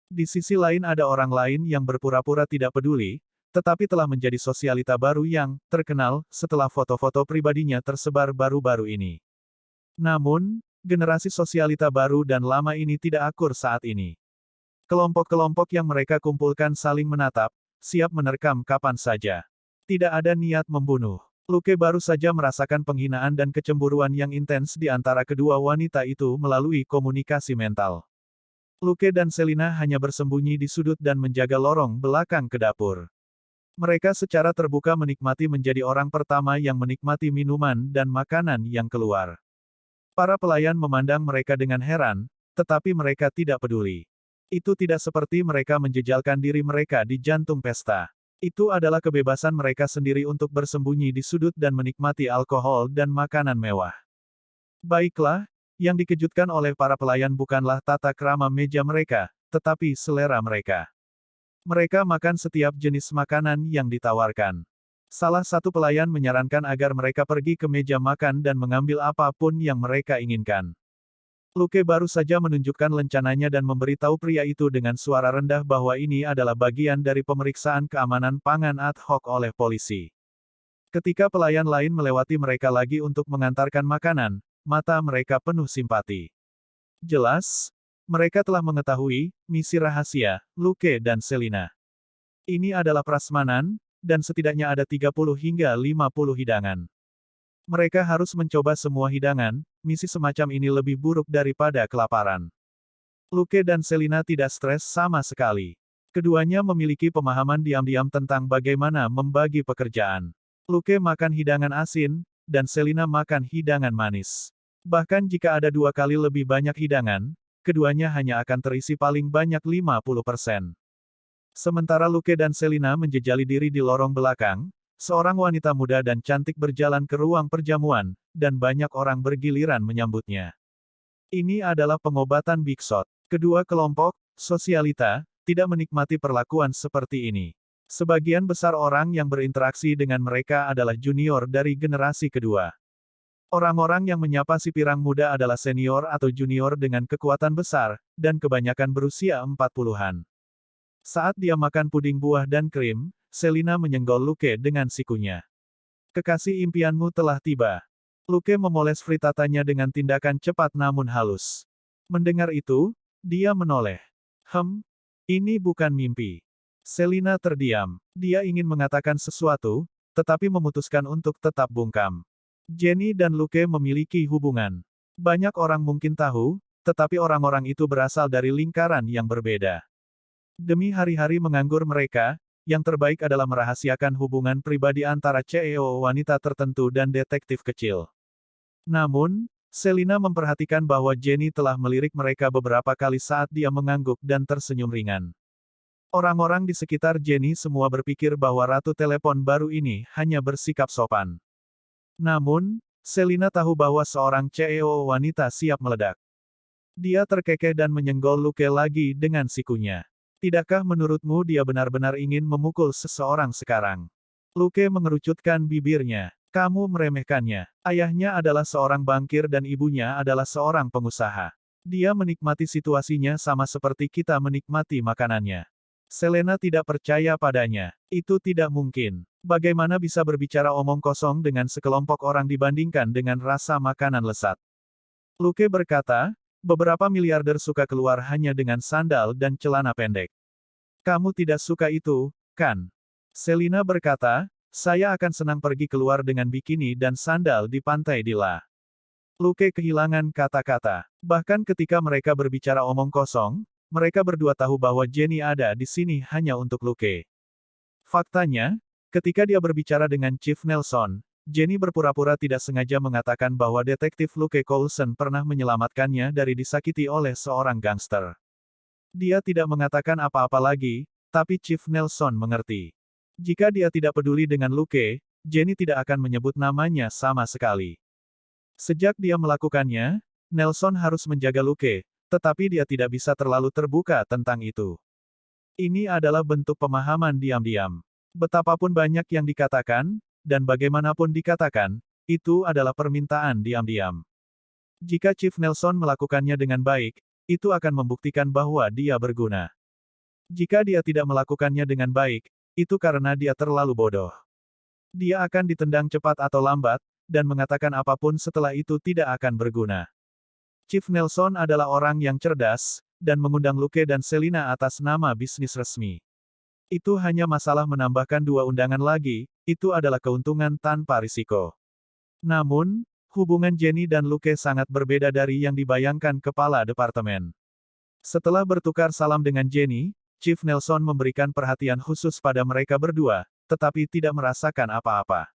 [SPEAKER 1] Di sisi lain ada orang lain yang berpura-pura tidak peduli, tetapi telah menjadi sosialita baru yang terkenal setelah foto-foto pribadinya tersebar baru-baru ini. Namun, generasi sosialita baru dan lama ini tidak akur saat ini. Kelompok-kelompok yang mereka kumpulkan saling menatap, siap menerkam kapan saja. Tidak ada niat membunuh. Luke baru saja merasakan penghinaan dan kecemburuan yang intens di antara kedua wanita itu melalui komunikasi mental. Luke dan Selina hanya bersembunyi di sudut dan menjaga lorong belakang ke dapur. Mereka secara terbuka menikmati menjadi orang pertama yang menikmati minuman dan makanan yang keluar. Para pelayan memandang mereka dengan heran, tetapi mereka tidak peduli. Itu tidak seperti mereka menjejalkan diri mereka di jantung pesta. Itu adalah kebebasan mereka sendiri untuk bersembunyi di sudut dan menikmati alkohol dan makanan mewah. Baiklah, yang dikejutkan oleh para pelayan bukanlah tata krama meja mereka, tetapi selera mereka. Mereka makan setiap jenis makanan yang ditawarkan. Salah satu pelayan menyarankan agar mereka pergi ke meja makan dan mengambil apapun yang mereka inginkan. Luke baru saja menunjukkan lencananya dan memberitahu pria itu dengan suara rendah bahwa ini adalah bagian dari pemeriksaan keamanan pangan ad hoc oleh polisi. Ketika pelayan lain melewati mereka lagi untuk mengantarkan makanan, mata mereka penuh simpati. Jelas, mereka telah mengetahui misi rahasia Luke dan Selina. Ini adalah prasmanan, dan setidaknya ada 30 hingga 50 hidangan. Mereka harus mencoba semua hidangan, misi semacam ini lebih buruk daripada kelaparan. Luke dan Selina tidak stres sama sekali. Keduanya memiliki pemahaman diam-diam tentang bagaimana membagi pekerjaan. Luke makan hidangan asin, dan Selina makan hidangan manis. Bahkan jika ada 2 kali lebih banyak hidangan, keduanya hanya akan terisi paling banyak 50%. Sementara Luke dan Selina menjejali diri di lorong belakang, seorang wanita muda dan cantik berjalan ke ruang perjamuan, dan banyak orang bergiliran menyambutnya. Ini adalah pengobatan Big Shot. Kedua kelompok, sosialita, tidak menikmati perlakuan seperti ini. Sebagian besar orang yang berinteraksi dengan mereka adalah junior dari generasi kedua. Orang-orang yang menyapa si pirang muda adalah senior atau junior dengan kekuatan besar, dan kebanyakan berusia 40-an. Saat dia makan puding buah dan krim, Selina menyenggol Luke dengan sikunya. Kekasih impianmu telah tiba. Luke memoles fritatanya dengan tindakan cepat namun halus. Mendengar itu, dia menoleh. Ini bukan mimpi. Selina terdiam. Dia ingin mengatakan sesuatu, tetapi memutuskan untuk tetap bungkam. Jenny dan Luke memiliki hubungan. Banyak orang mungkin tahu, tetapi orang-orang itu berasal dari lingkaran yang berbeda. Demi hari-hari menganggur mereka, yang terbaik adalah merahasiakan hubungan pribadi antara CEO wanita tertentu dan detektif kecil. Namun, Selina memperhatikan bahwa Jenny telah melirik mereka beberapa kali saat dia mengangguk dan tersenyum ringan. Orang-orang di sekitar Jenny semua berpikir bahwa ratu telepon baru ini hanya bersikap sopan. Namun, Selina tahu bahwa seorang CEO wanita siap meledak. Dia terkekeh dan menyenggol Luke lagi dengan sikunya. Tidakkah menurutmu dia benar-benar ingin memukul seseorang sekarang? Luke mengerucutkan bibirnya. Kamu meremehkannya. Ayahnya adalah seorang bankir dan ibunya adalah seorang pengusaha. Dia menikmati situasinya sama seperti kita menikmati makanannya. Selena tidak percaya padanya. Itu tidak mungkin. Bagaimana bisa berbicara omong kosong dengan sekelompok orang dibandingkan dengan rasa makanan lezat? Luke berkata, beberapa miliarder suka keluar hanya dengan sandal dan celana pendek. Kamu tidak suka itu, kan? Selina berkata, saya akan senang pergi keluar dengan bikini dan sandal di pantai Dila. Luke kehilangan kata-kata. Bahkan ketika mereka berbicara omong kosong, mereka berdua tahu bahwa Jenny ada di sini hanya untuk Luke. Faktanya, ketika dia berbicara dengan Chief Nelson, Jenny berpura-pura tidak sengaja mengatakan bahwa detektif Luke Coulson pernah menyelamatkannya dari disakiti oleh seorang gangster. Dia tidak mengatakan apa-apa lagi, tapi Chief Nelson mengerti. Jika dia tidak peduli dengan Luke, Jenny tidak akan menyebut namanya sama sekali. Sejak dia melakukannya, Nelson harus menjaga Luke, tetapi dia tidak bisa terlalu terbuka tentang itu. Ini adalah bentuk pemahaman diam-diam. Betapapun banyak yang dikatakan, dan bagaimanapun dikatakan, itu adalah permintaan diam-diam. Jika Chief Nelson melakukannya dengan baik, itu akan membuktikan bahwa dia berguna. Jika dia tidak melakukannya dengan baik, itu karena dia terlalu bodoh. Dia akan ditendang cepat atau lambat, dan mengatakan apapun setelah itu tidak akan berguna. Chief Nelson adalah orang yang cerdas, dan mengundang Luke dan Selina atas nama bisnis resmi. Itu hanya masalah menambahkan 2 undangan lagi, itu adalah keuntungan tanpa risiko. Namun, hubungan Jenny dan Luke sangat berbeda dari yang dibayangkan kepala departemen. Setelah bertukar salam dengan Jenny, Chief Nelson memberikan perhatian khusus pada mereka berdua, tetapi tidak merasakan apa-apa.